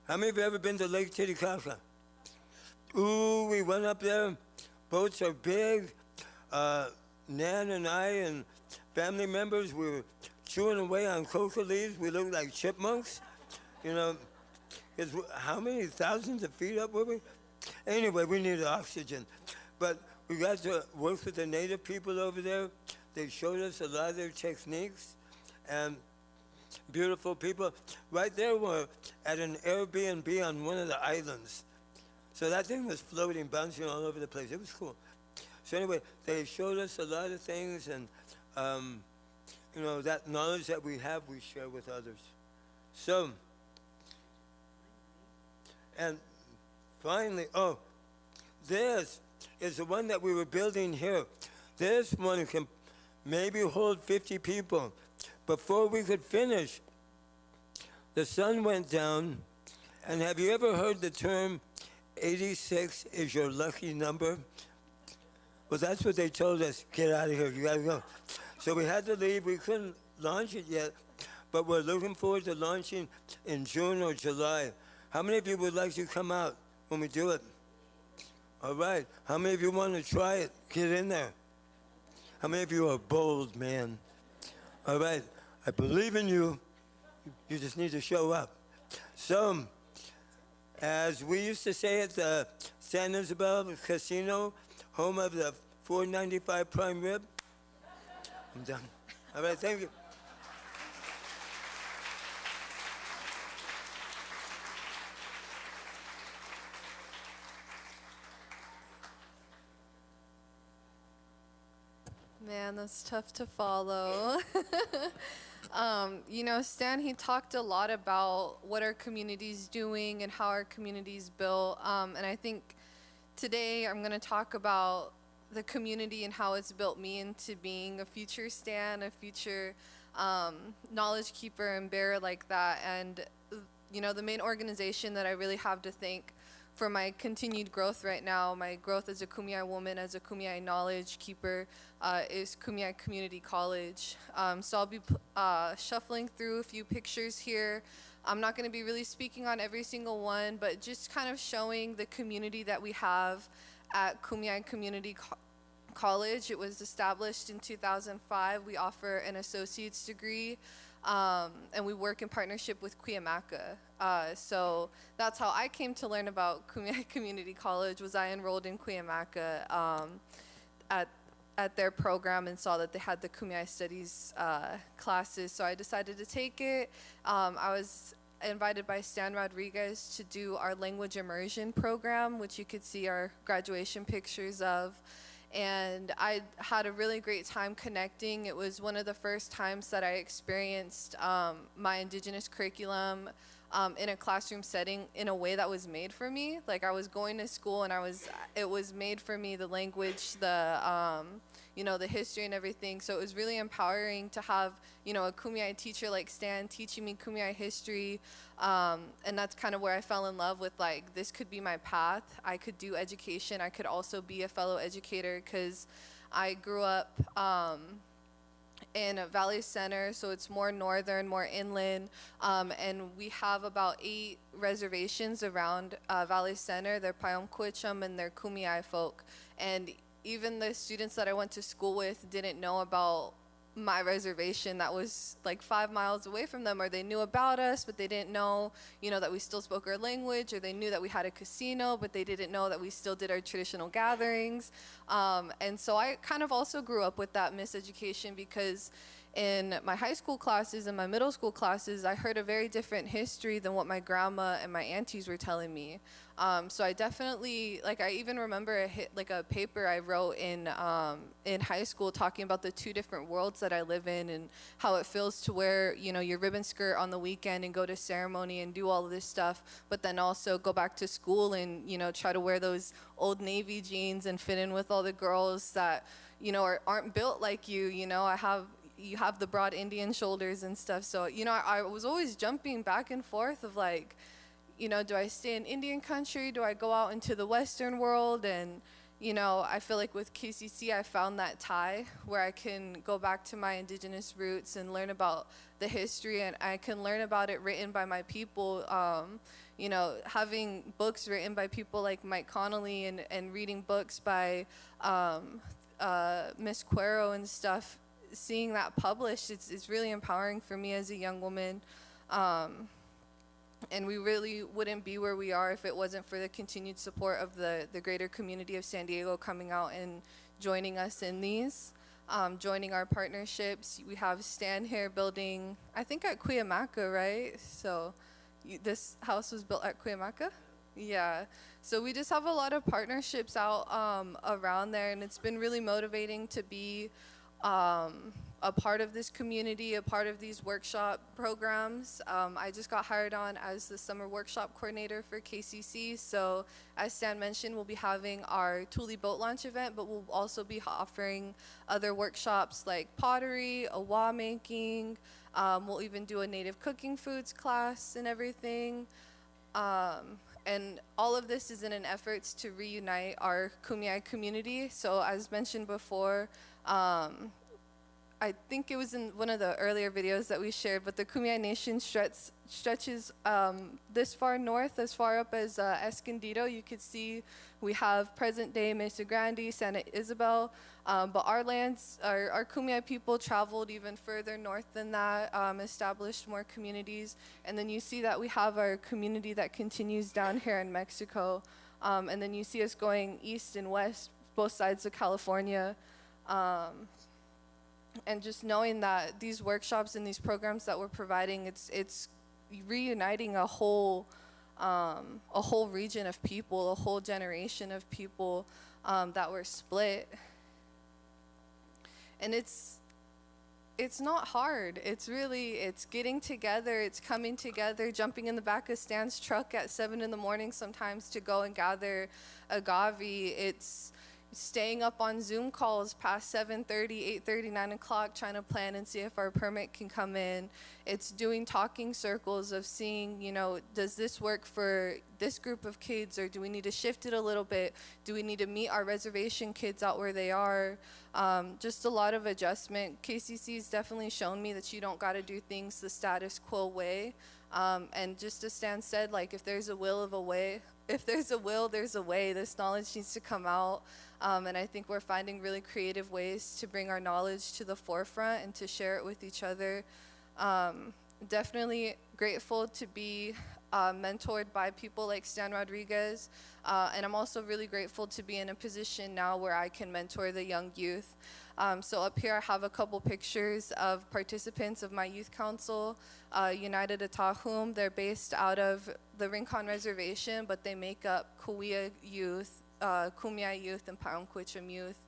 How many of you ever been to Lake Titicaca? Ooh, we went up there. Boats are big. Nan and I and family members, we were chewing away on coca leaves. We looked like chipmunks. How many thousands of feet up were we? Anyway, we needed oxygen. But we got to work with the native people over there. They showed us a lot of their techniques. And beautiful people. Right there, we're at an Airbnb on one of the islands. So that thing was floating, bouncing all over the place. It was cool. So anyway, they showed us a lot of things, and that knowledge that we have, we share with others. So, and finally, this is the one that we were building here. This one can maybe hold 50 people. Before we could finish, the sun went down, and have you ever heard the term 86 is your lucky number? Well, that's what they told us. Get out of here, you gotta go. So we had to leave. We couldn't launch it yet, but we're looking forward to launching in June or July. How many of you would like to come out when we do it? All right. How many of you want to try it? Get in there. How many of you are bold, man? All right. I believe in you. You just need to show up. So, as we used to say at the San Ysabel Casino, home of the $4.95 prime rib. I'm done. All right, thank you. Man, that's tough to follow. Stan, he talked a lot about what our community's doing and how our community's built. And I think today I'm going to talk about the community and how it's built me into being a future Stan, a future knowledge keeper and bearer like that. And, the main organization that I really have to thank for my continued growth right now, my growth as a Kumeyaay woman, as a Kumeyaay knowledge keeper, is Kumeyaay Community College. So I'll be shuffling through a few pictures here. I'm not going to be really speaking on every single one, but just kind of showing the community that we have at Kumeyaay Community College. It was established in 2005. We offer an associate's degree, and we work in partnership with Cuyamaca. So that's how I came to learn about Kumeyaay Community College. Was I enrolled in Cuyamaca at their program and saw that they had the Kumeyaay Studies classes, so I decided to take it. I was invited by Stan Rodriguez to do our language immersion program, which you could see our graduation pictures of. and I had a really great time connecting. It was one of the first times that I experienced my Indigenous curriculum in a classroom setting in a way that was made for me. Like, I was going to school and it was made for me, the language, the the history and everything. So it was really empowering to have, a Kumeyaay teacher like Stan teaching me Kumeyaay history. And that's kind of where I fell in love with, like, this could be my path. I could do education. I could also be a fellow educator, because I grew up in a Valley Center, so it's more northern, more inland, and we have about 8 reservations around Valley Center. They're Payam and they're Kumeyaay folk. And even the students that I went to school with didn't know about my reservation that was like 5 miles away from them, or they knew about us, but they didn't know, that we still spoke our language, or they knew that we had a casino, but they didn't know that we still did our traditional gatherings. And so I kind of also grew up with that miseducation, because in my high school classes and my middle school classes, I heard a very different history than what my grandma and my aunties were telling me. So I definitely, I even remember a paper I wrote in high school talking about the 2 different worlds that I live in, and how it feels to wear, your ribbon skirt on the weekend and go to ceremony and do all of this stuff, but then also go back to school and, try to wear those Old Navy jeans and fit in with all the girls that, aren't built like you. You have the broad Indian shoulders and stuff. So, I was always jumping back and forth of do I stay in Indian country? Do I go out into the Western world? And, I feel like with KCC, I found that tie where I can go back to my Indigenous roots and learn about the history, and I can learn about it written by my people. Having books written by people like Mike Connolly, and reading books by Miss Kwaiyo and stuff, seeing that published, it's really empowering for me as a young woman. And we really wouldn't be where we are if it wasn't for the continued support of the greater community of San Diego coming out and joining us in these, joining our partnerships. We have Stan here building, I think at Cuyamaca, right? So this house was built at Cuyamaca? Yeah. So we just have a lot of partnerships out around there, and it's been really motivating to be a part of this community, a part of these workshop programs. I just got hired on as the summer workshop coordinator for KCC. So as Stan mentioned, we'll be having our Tule boat launch event, but we'll also be offering other workshops like pottery, awa making. We'll even do a native cooking foods class and everything. And all of this is in an effort to reunite our Kumeyaay community. So as mentioned before, I think it was in one of the earlier videos that we shared, but the Kumeyaay Nation stretches this far north, as far up as Escondido. You could see we have present-day Mesa Grande, Santa Ysabel, but our lands, our Kumeyaay people traveled even further north than that, established more communities, and then you see that we have our community that continues down here in Mexico, and then you see us going east and west, both sides of California. And just knowing that these workshops and these programs that we're providing, it's reuniting a whole region of people, a whole generation of people that were split. And it's not hard. It's getting together, it's coming together, jumping in the back of Stan's truck at 7 in the morning sometimes to go and gather agave. It's staying up on Zoom calls past 7:30, 8:30, 9 o'clock, trying to plan and see if our permit can come in. It's doing talking circles of seeing, does this work for this group of kids, or do we need to shift it a little bit? Do we need to meet our reservation kids out where they are? Just a lot of adjustment. KCC's definitely shown me that you don't got to do things the status quo way. And just as Stan said, if there's a will, there's a way. This knowledge needs to come out. And I think we're finding really creative ways to bring our knowledge to the forefront and to share it with each other. Definitely grateful to be mentored by people like Stan Rodriguez. And I'm also really grateful to be in a position now where I can mentor the young youth. So up here I have a couple pictures of participants of my youth council, United Atahum. They're based out of the Rincon Reservation, but they make up Cahuilla youth, Kumeyaay youth and Paungquichum youth.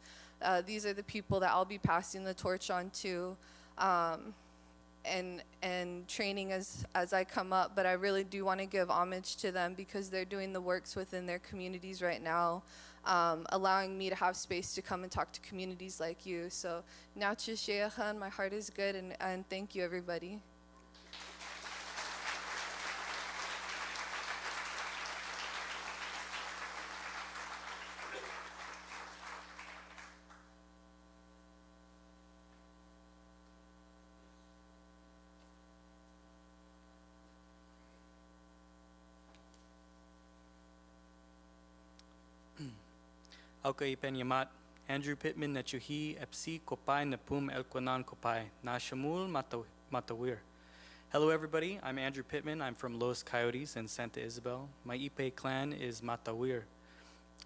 These are the people that I'll be passing the torch on to, and training as I come up. But I really do want to give homage to them because they're doing the works within their communities right now, allowing me to have space to come and talk to communities like you. So, my heart is good, and thank you, everybody. Auka Ipenyamat, Andrew Pittman Nachuhi, Epsi Kopay Napum Elquanan Kopay, Nashamul Matawir. Hello everybody, I'm Andrew Pittman. I'm from Los Coyotes in Santa Ysabel. My Ipe clan is Matawir.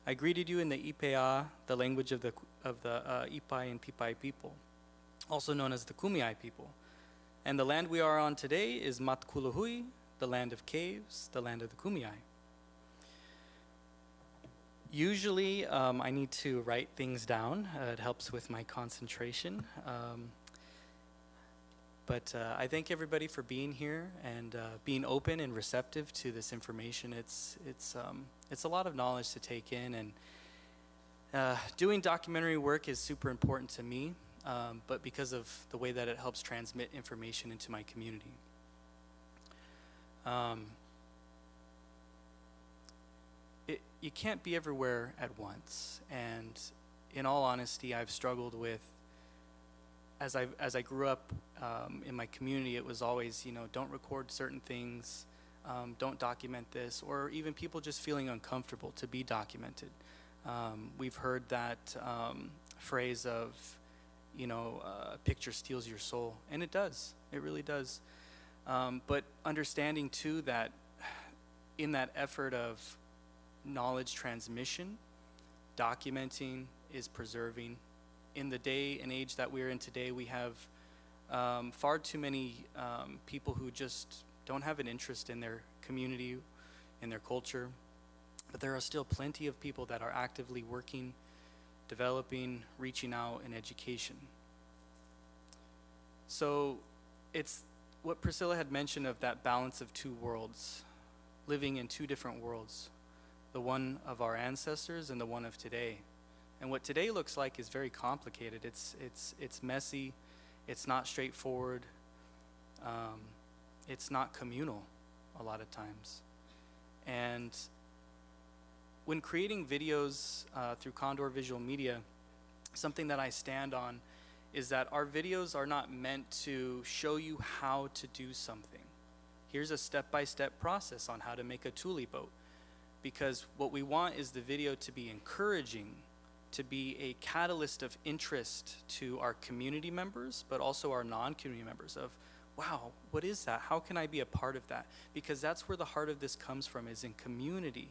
I greeted you in the Ipe'a, the language of the Ipai and Tipay people, also known as the Kumeyaay people. And the land we are on today is Matkulahui, the land of caves, the land of the Kumeyaay. Usually, I need to write things down. It helps with my concentration. But I thank everybody for being here and being open and receptive to this information. It's a lot of knowledge to take in, and doing documentary work is super important to me, but because of the way that it helps transmit information into my community. You can't be everywhere at once, and in all honesty, I've struggled with, as I grew up in my community, it was always, don't record certain things, don't document this, or even people just feeling uncomfortable to be documented. We've heard that phrase of, a picture steals your soul, and it does, it really does. But understanding too that in that effort of knowledge transmission, documenting is preserving. In the day and age that we're in today, we have far too many people who just don't have an interest in their community, in their culture, but there are still plenty of people that are actively working, developing, reaching out in education. So it's what Priscilla had mentioned of that balance of two worlds, living in two different worlds, the one of our ancestors and the one of today. And what today looks like is very complicated. It's messy, it's not straightforward, it's not communal a lot of times. And when creating videos through Condor Visual Media, something that I stand on is that our videos are not meant to show you how to do something. Here's a step-by-step process on how to make a tule boat. Because what we want is the video to be encouraging, to be a catalyst of interest to our community members, but also our non-community members of, wow, what is that? How can I be a part of that? Because that's where the heart of this comes from, is in community.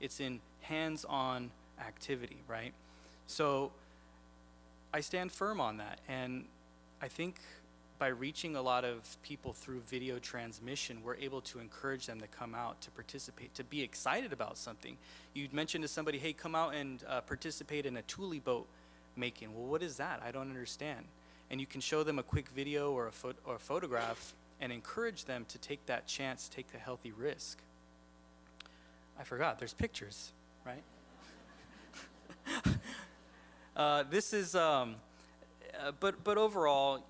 It's in hands-on activity, right? So I stand firm on that. And I think by reaching a lot of people through video transmission, we're able to encourage them to come out, to participate, to be excited about something. You'd mentioned to somebody, hey, come out and participate in a tule boat making. Well, what is that? I don't understand. And you can show them a quick video or a photograph and encourage them to take that chance, take the healthy risk. I forgot, there's pictures, right? This is, but overall,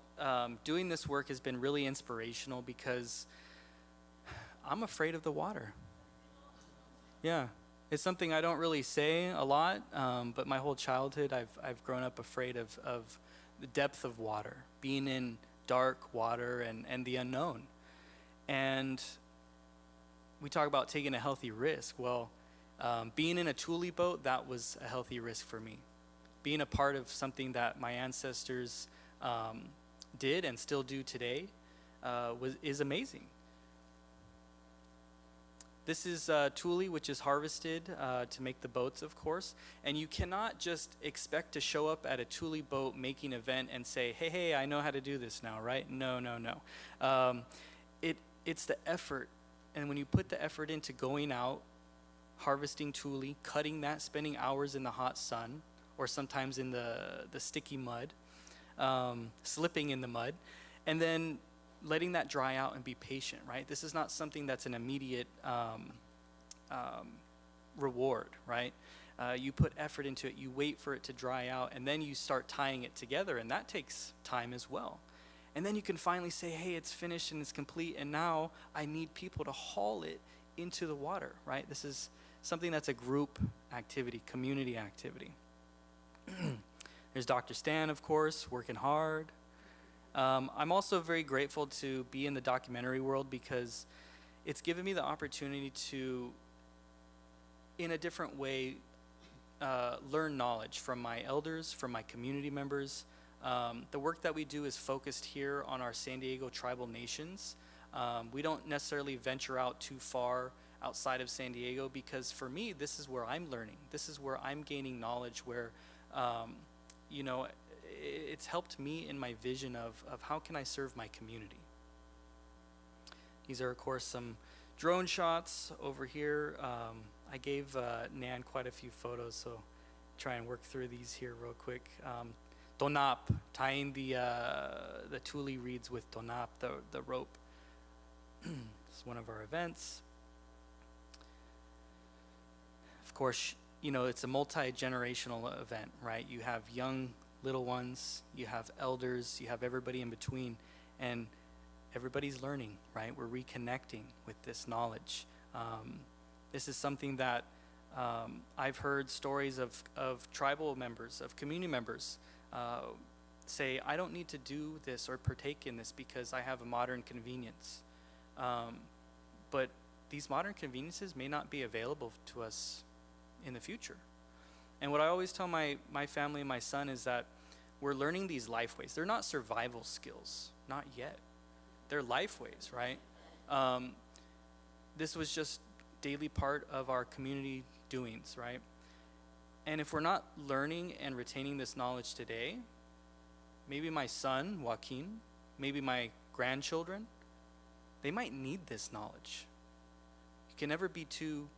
doing this work has been really inspirational because I'm afraid of the water. Yeah, it's something I don't really say a lot, but my whole childhood I've grown up afraid of the depth of water, being in dark water and the unknown. And we talk about taking a healthy risk. Well, being in a tule boat, that was a healthy risk for me. Being a part of something that my ancestors did and still do today is amazing. This is tule, which is harvested to make the boats, of course, and you cannot just expect to show up at a tule boat making event and say, hey, I know how to do this now, right? No. It's the effort, and when you put the effort into going out, harvesting tule, cutting that, spending hours in the hot sun, or sometimes in the sticky mud, slipping in the mud, and then letting that dry out and be patient, right? This is not something that's an immediate reward, right? You put effort into it, you wait for it to dry out, and then you start tying it together, and that takes time as well. And then you can finally say, hey, it's finished and it's complete, and now I need people to haul it into the water, right? This is something that's a group activity, community activity. There's Dr. Stan, of course, working hard. I'm also very grateful to be in the documentary world because it's given me the opportunity to, in a different way, learn knowledge from my elders, from my community members. The work that we do is focused here on our San Diego tribal nations. We don't necessarily venture out too far outside of San Diego because for me, this is where I'm learning. This is where I'm gaining knowledge where, you know, it's helped me in my vision of how can I serve my community. These are, of course, some drone shots over here. I gave Nan quite a few photos, so try and work through these here real quick. Tonap, tying the tule reeds with tonap, the rope. It's one of our events. Of course, you know, it's a multi-generational event, right? You have young little ones, you have elders, you have everybody in between, and everybody's learning, right? We're reconnecting with this knowledge. This is something that I've heard stories of tribal members, of community members say, I don't need to do this or partake in this because I have a modern convenience. But these modern conveniences may not be available to us in the future. And what I always tell my family and my son is that we're learning these life ways. They're not survival skills, not yet. They're life ways, right? This was just daily part of our community doings, right? And if we're not learning and retaining this knowledge today, maybe my son, Joaquin, maybe my grandchildren, they might need this knowledge. You can never be too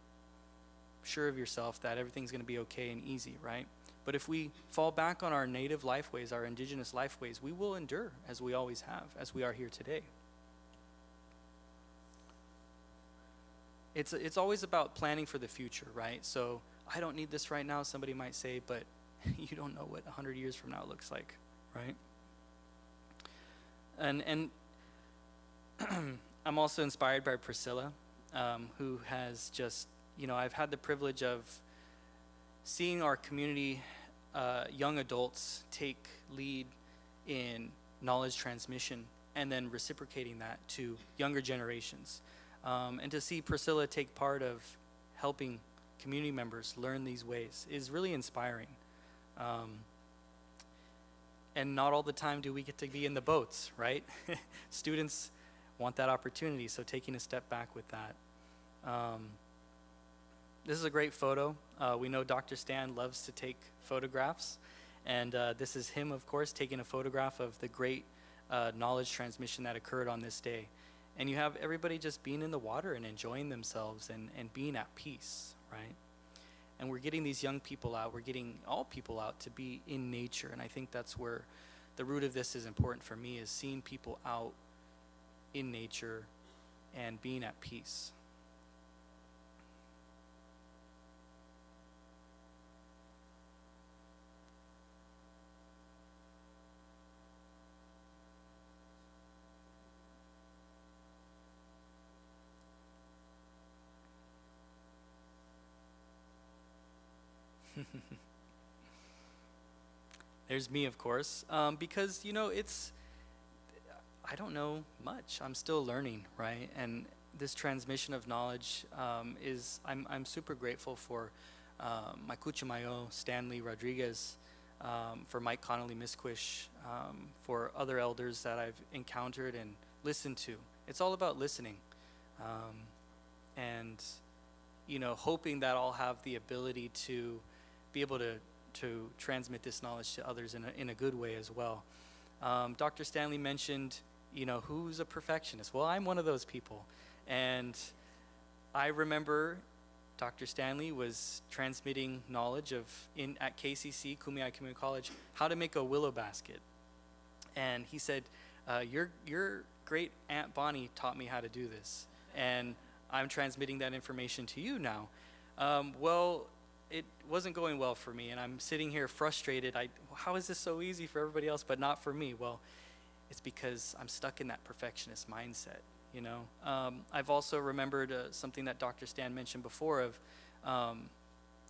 sure of yourself that everything's going to be okay and easy, right? But if we fall back on our native life ways, our indigenous life ways, we will endure as we always have, as we are here today. It's always about planning for the future, right? So I don't need this right now, somebody might say, but you don't know what 100 years from now looks like, right? And I'm also inspired by Priscilla, who has just, you know, I've had the privilege of seeing our community, young adults take lead in knowledge transmission and then reciprocating that to younger generations. And to see Priscilla take part of helping community members learn these ways is really inspiring. And not all the time do we get to be in the boats, right? Students want that opportunity, so taking a step back with that. This is a great photo. We know Dr. Stan loves to take photographs, and this is him, of course, taking a photograph of the great knowledge transmission that occurred on this day. And you have everybody just being in the water and enjoying themselves and being at peace, right? And we're getting these young people out, we're getting all people out to be in nature, and I think that's where the root of this is important for me, is seeing people out in nature and being at peace. There's me, of course, because, you know, I don't know much. I'm still learning, right? And this transmission of knowledge I'm super grateful for my Kuchamayo, Stanley Rodriguez, for Mike Connolly Misquish, for other elders that I've encountered and listened to. It's all about listening. And, you know, hoping that I'll have the ability to be able to transmit this knowledge to others in a good way as well. Dr. Stanley mentioned, you know, who's a perfectionist? Well, I'm one of those people. And I remember Dr. Stanley was transmitting knowledge at KCC, Kumeyaay Community College, how to make a willow basket. And he said, your great Aunt Bonnie taught me how to do this, and I'm transmitting that information to you now. Well, it wasn't going well for me, and I'm sitting here frustrated. How is this so easy for everybody else, but not for me? Well, it's because I'm stuck in that perfectionist mindset, you know. I've also remembered something that Dr. Stan mentioned before of,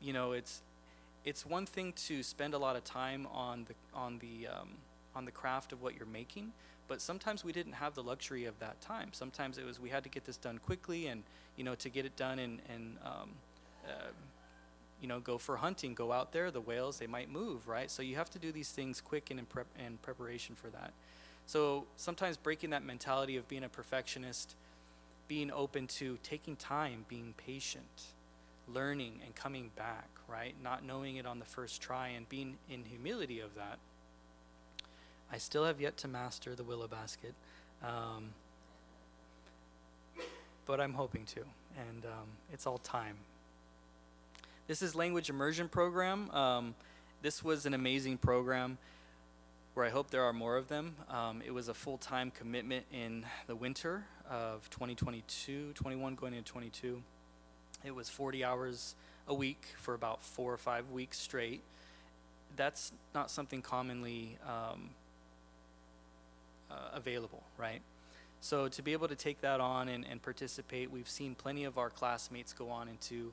you know, it's one thing to spend a lot of time on the craft of what you're making, but sometimes we didn't have the luxury of that time. Sometimes it was we had to get this done quickly, and you know, to get it done and you know, go for hunting, go out there. The whales, they might move, right? So you have to do these things quick and in preparation for that. So sometimes breaking that mentality of being a perfectionist, being open to taking time, being patient, learning and coming back, right? Not knowing it on the first try and being in humility of that. I still have yet to master the willow basket, but I'm hoping to, and it's all time. This is Language Immersion Program. This was an amazing program where I hope there are more of them. It was a full-time commitment in the winter of 2022, 21 going into 22. It was 40 hours a week for about 4 or 5 weeks straight. That's not something commonly available, right? So to be able to take that on and participate, we've seen plenty of our classmates go on into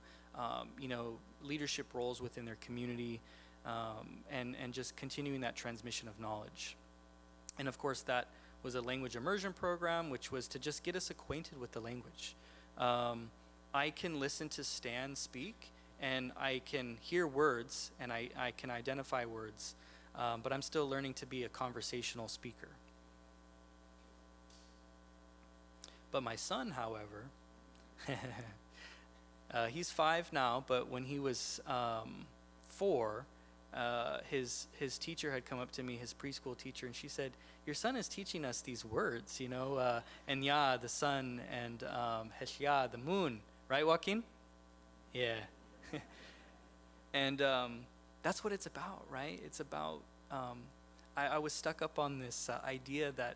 you know, leadership roles within their community, and just continuing that transmission of knowledge. And of course, that was a language immersion program, which was to just get us acquainted with the language. I can listen to Stan speak, and I can hear words, and I can identify words, but I'm still learning to be a conversational speaker. But my son, however, he's 5 now, but when he was 4, his teacher had come up to me, his preschool teacher, and she said, "Your son is teaching us these words, you know, Enya, the sun, and Heshya, the moon." Right, Joaquin? Yeah. And that's what it's about, right? It's about, I was stuck up on this idea that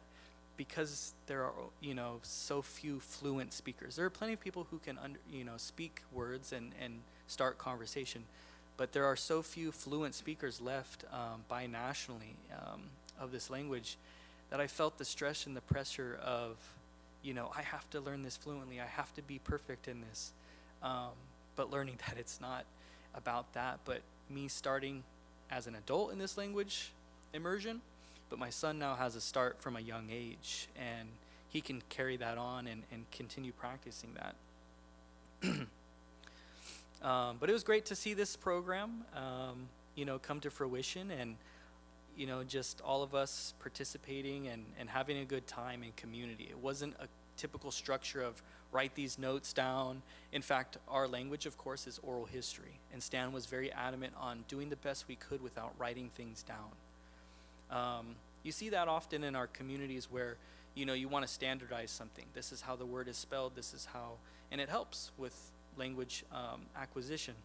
because there are, you know, so few fluent speakers. There are plenty of people who can, you know, speak words and start conversation, but there are so few fluent speakers left binationally of this language that I felt the stress and the pressure of, you know, I have to learn this fluently. I have to be perfect in this. But learning that it's not about that, but me starting as an adult in this language immersion. But my son now has a start from a young age, and he can carry that on and continue practicing that. But it was great to see this program, you know, come to fruition, and, you know, just all of us participating and having a good time in community. It wasn't a typical structure of write these notes down. In fact, our language, of course, is oral history, and Stan was very adamant on doing the best we could without writing things down. You see that often in our communities where, you know, you want to standardize something. This is how the word is spelled, this is how, and it helps with language acquisition.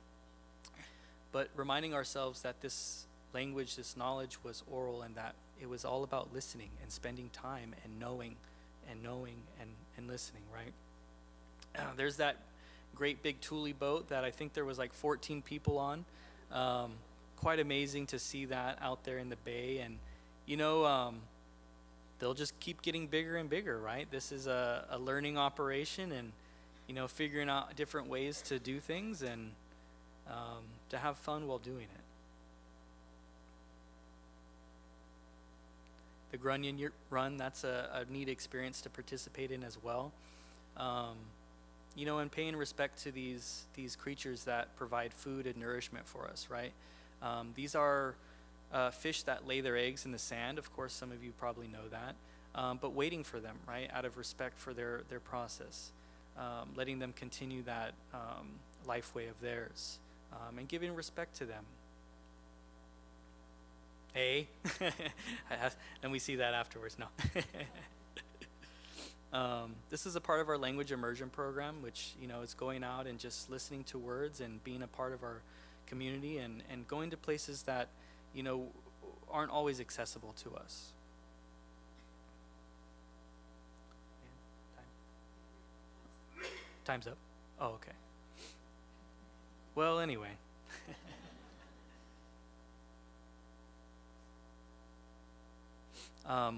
But reminding ourselves that this language, this knowledge was oral, and that it was all about listening and spending time and knowing and listening, right? There's that great big tule boat that I think there was like 14 people on. Quite amazing to see that out there in the bay, and you know, they'll just keep getting bigger and bigger, right? This is a learning operation, and you know, figuring out different ways to do things and to have fun while doing it. The grunion run, that's a neat experience to participate in as well. You know, and paying respect to these creatures that provide food and nourishment for us, right? These are fish that lay their eggs in the sand. Of course, some of you probably know that. But waiting for them, right, out of respect for their process. Letting them continue that life way of theirs. And giving respect to them. Hey, and we see that afterwards. No. This is a part of our language immersion program, which, you know, is going out and just listening to words and being a part of our community and going to places that, you know, aren't always accessible to us. Time's up? Oh, okay. Well, anyway.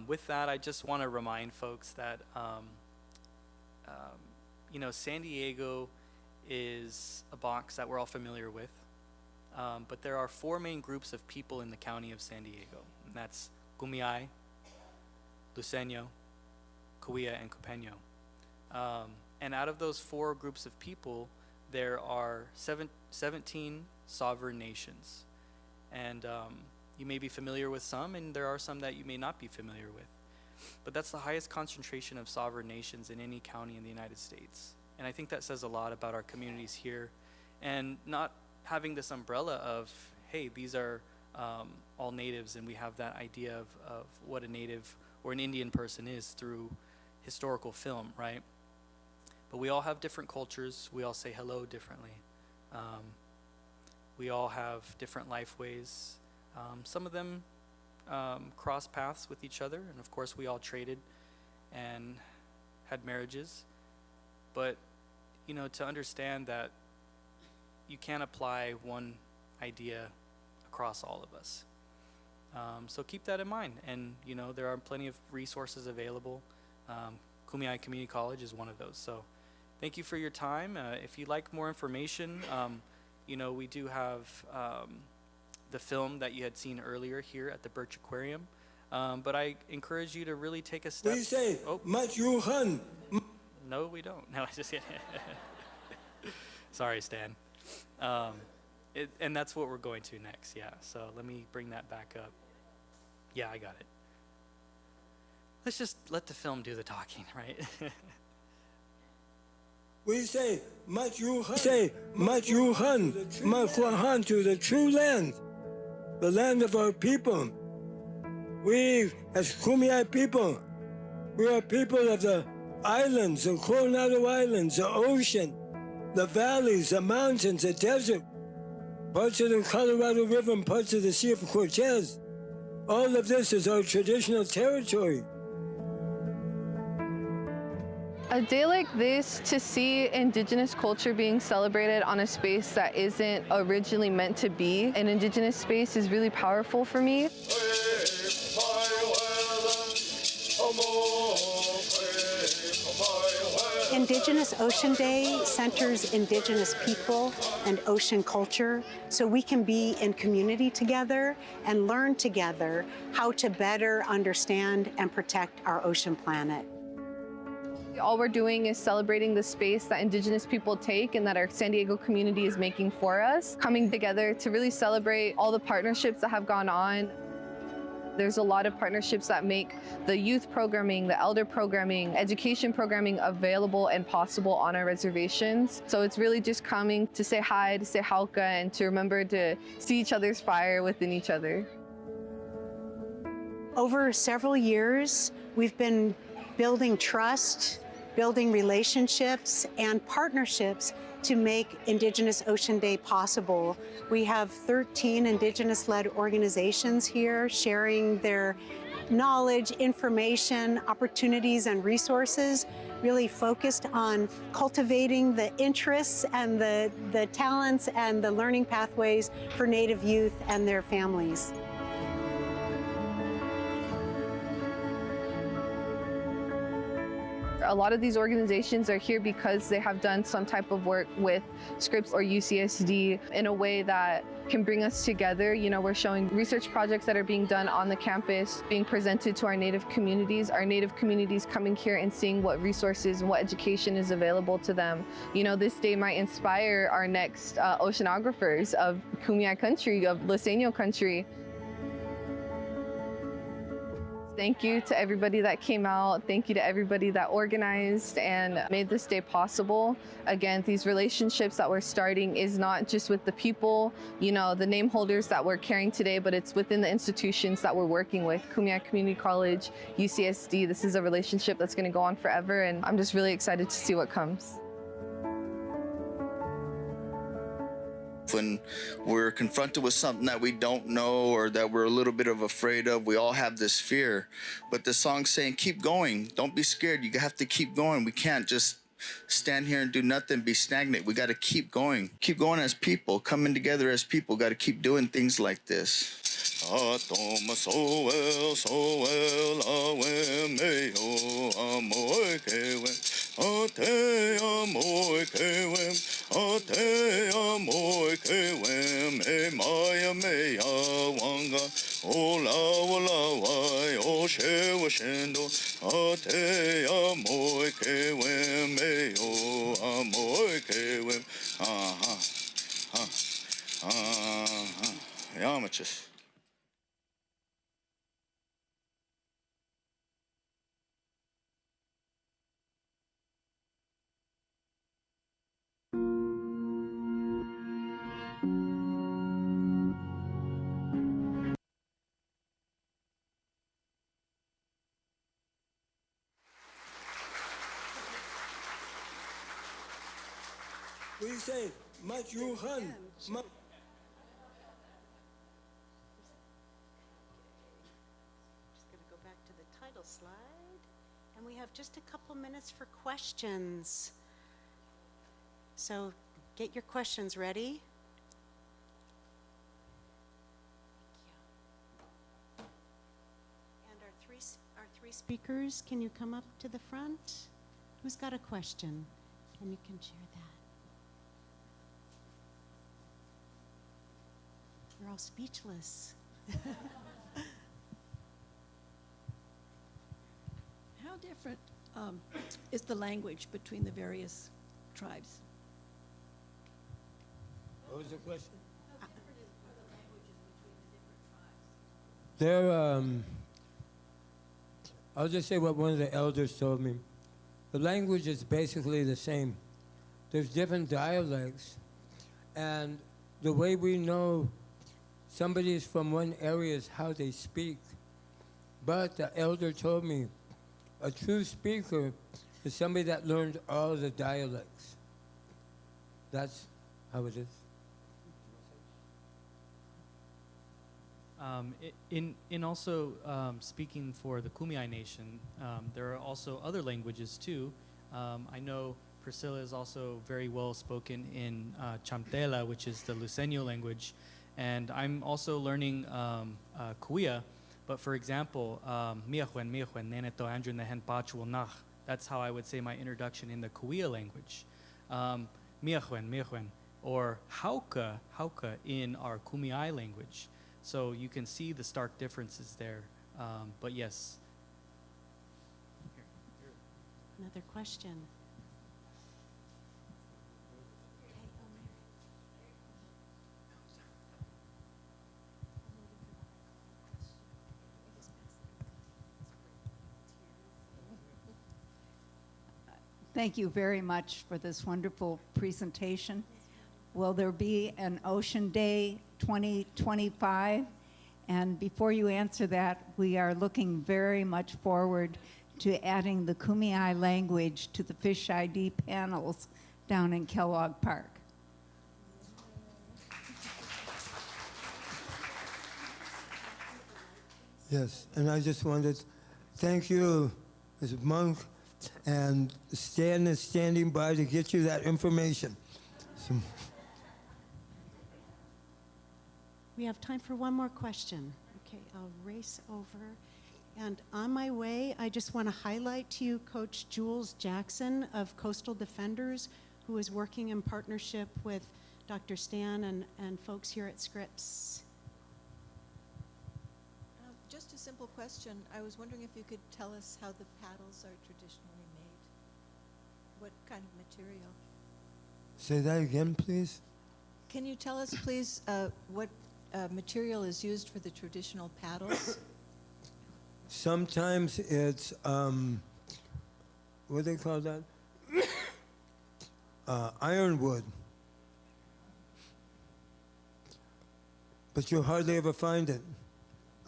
With that, I just want to remind folks that, you know, San Diego is a box that we're all familiar with, but there are 4 main groups of people in the county of San Diego, and that's Kumeyaay, Luceño, Cahuilla, and Cupeño. And out of those 4 groups of people, there are 17 sovereign nations. And you may be familiar with some, and there are some that you may not be familiar with. But that's the highest concentration of sovereign nations in any county in the United States. And I think that says a lot about our communities here, and not having this umbrella of, hey, these are all natives, and we have that idea of what a native or an Indian person is through historical film, right? But we all have different cultures. We all say hello differently. We all have different life ways. Some of them cross paths with each other, and of course we all traded and had marriages. But, you know, to understand that you can't apply one idea across all of us. So keep that in mind, and, you know, there are plenty of resources available. Kumeyaay Community College is one of those. So thank you for your time. If you'd like more information, you know, we do have the film that you had seen earlier here at the Birch Aquarium. But I encourage you to really take a step. We say, oh. much you hun. No, we don't. No, I just sorry, Stan. And that's what we're going to next, yeah. So let me bring that back up. Yeah, I got it. Let's just let the film do the talking, right? We say, much you hun. Say, much you hun. Much hun to the true land, the land of our people. We, as Kumeyaay people, we are people of the islands, the Coronado Islands, the ocean, the valleys, the mountains, the desert, parts of the Colorado River and parts of the Sea of Cortez. All of this is our traditional territory. A day like this, to see Indigenous culture being celebrated on a space that isn't originally meant to be an Indigenous space, is really powerful for me. Indigenous Ocean Day centers Indigenous people and ocean culture, so we can be in community together and learn together how to better understand and protect our ocean planet. All we're doing is celebrating the space that Indigenous people take and that our San Diego community is making for us, coming together to really celebrate all the partnerships that have gone on. There's a lot of partnerships that make the youth programming, the elder programming, education programming available and possible on our reservations. So it's really just coming to say hi, to say hauka, and to remember to see each other's fire within each other. Over several years, we've been building trust, building relationships and partnerships to make Indigenous Ocean Day possible. We have 13 Indigenous-led organizations here sharing their knowledge, information, opportunities, and resources, really focused on cultivating the interests and the talents and the learning pathways for Native youth and their families. A lot of these organizations are here because they have done some type of work with Scripps or UCSD in a way that can bring us together. You know, we're showing research projects that are being done on the campus, being presented to our Native communities coming here and seeing what resources and what education is available to them. You know, this day might inspire our next oceanographers of Kumeyaay country, of Luceño country. Thank you to everybody that came out. Thank you to everybody that organized and made this day possible. Again, these relationships that we're starting is not just with the people, you know, the name holders that we're carrying today, but it's within the institutions that we're working with. Kumeyaay Community College, UCSD, this is a relationship that's gonna go on forever, and I'm just really excited to see what comes. When we're confronted with something that we don't know or that we're a little bit of afraid of, we all have this fear. But the song's saying, keep going. Don't be scared. You have to keep going. We can't just stand here and do nothing, be stagnant. We got to keep going. Keep going as people, coming together as people. Got to keep doing things like this. Yamachis. We say, much you hun. Just gonna go back to the title slide. And we have just a couple minutes for questions. So get your questions ready. Thank you. And our three speakers, can you come up to the front? Who's got a question? And you can share that. You're all speechless. How different is the language between the various tribes? What was the question? How different are the languages between the different tribes? I'll just say what one of the elders told me. The language is basically the same. There's different dialects, and the way we know somebody is from one area is how they speak. But the elder told me a true speaker is somebody that learned all the dialects. That's how it is. In also speaking for the Kumeyaay Nation, there are also other languages too. I know Priscilla is also very well spoken in Chamtela, which is the Luceño language, and I'm also learning Cahuilla. But for example, Miahuen, Neneto, Andrew, Nehen, Pachuel, Nach. That's how I would say my introduction in the Cahuilla language. Miahuen, or Hauka in our Kumeyaay language. So you can see the stark differences there. But yes. Another question. Thank you very much for this wonderful presentation. Will there be an Ocean Day 2025? And before you answer that, we are looking very much forward to adding the Kumeyaay language to the Fish ID panels down in Kellogg Park. Yes, and I just wanted to thank you, Ms. Monk, and Stan is standing by to get you that information. So. We have time for one more question. Okay, I'll race over. And on my way, I just want to highlight to you Coach Jules Jackson of Coastal Defenders, who is working in partnership with Dr. Stan and folks here at Scripps. Just a simple question. I was wondering if you could tell us how the paddles are traditionally made. What kind of material? Say that again, please. Can you tell us, please, what material is used for the traditional paddles? Sometimes it's, what do they call that? Ironwood. But you hardly ever find it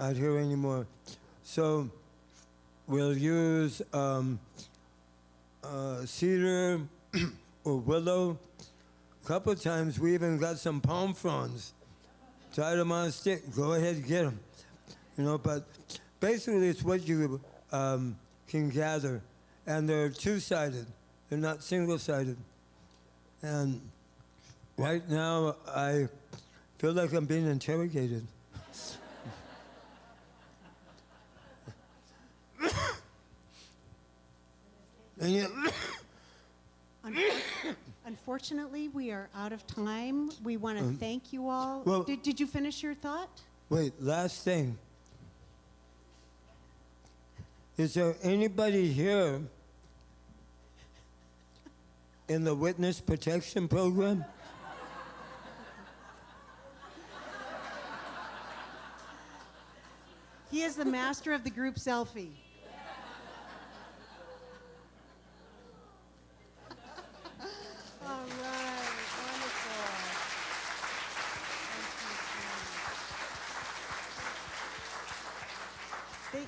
out here anymore. So we'll use cedar or willow. A couple of times we even got some palm fronds. Tied them on a stick. Go ahead, get them. You know, but basically it's what you can gather. And they're two-sided. They're not single-sided. And right now I feel like I'm being interrogated. And yet, Unfortunately, we are out of time. We want to thank you all. well- Did you finish your thought? wait, last thing. Is there anybody here in the witness protection program? He is the master of the group selfie. All right, wonderful. Thank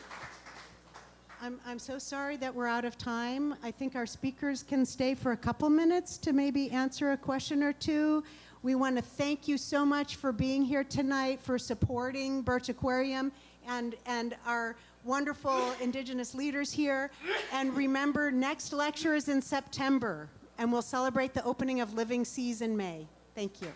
you, I'm so sorry that we're out of time. I think our speakers can stay for a couple minutes to maybe answer a question or two. We want to thank you so much for being here tonight, for supporting Birch Aquarium and our wonderful Indigenous leaders here. And remember, next lecture is in September, and we'll celebrate the opening of Living Seas in May. Thank you.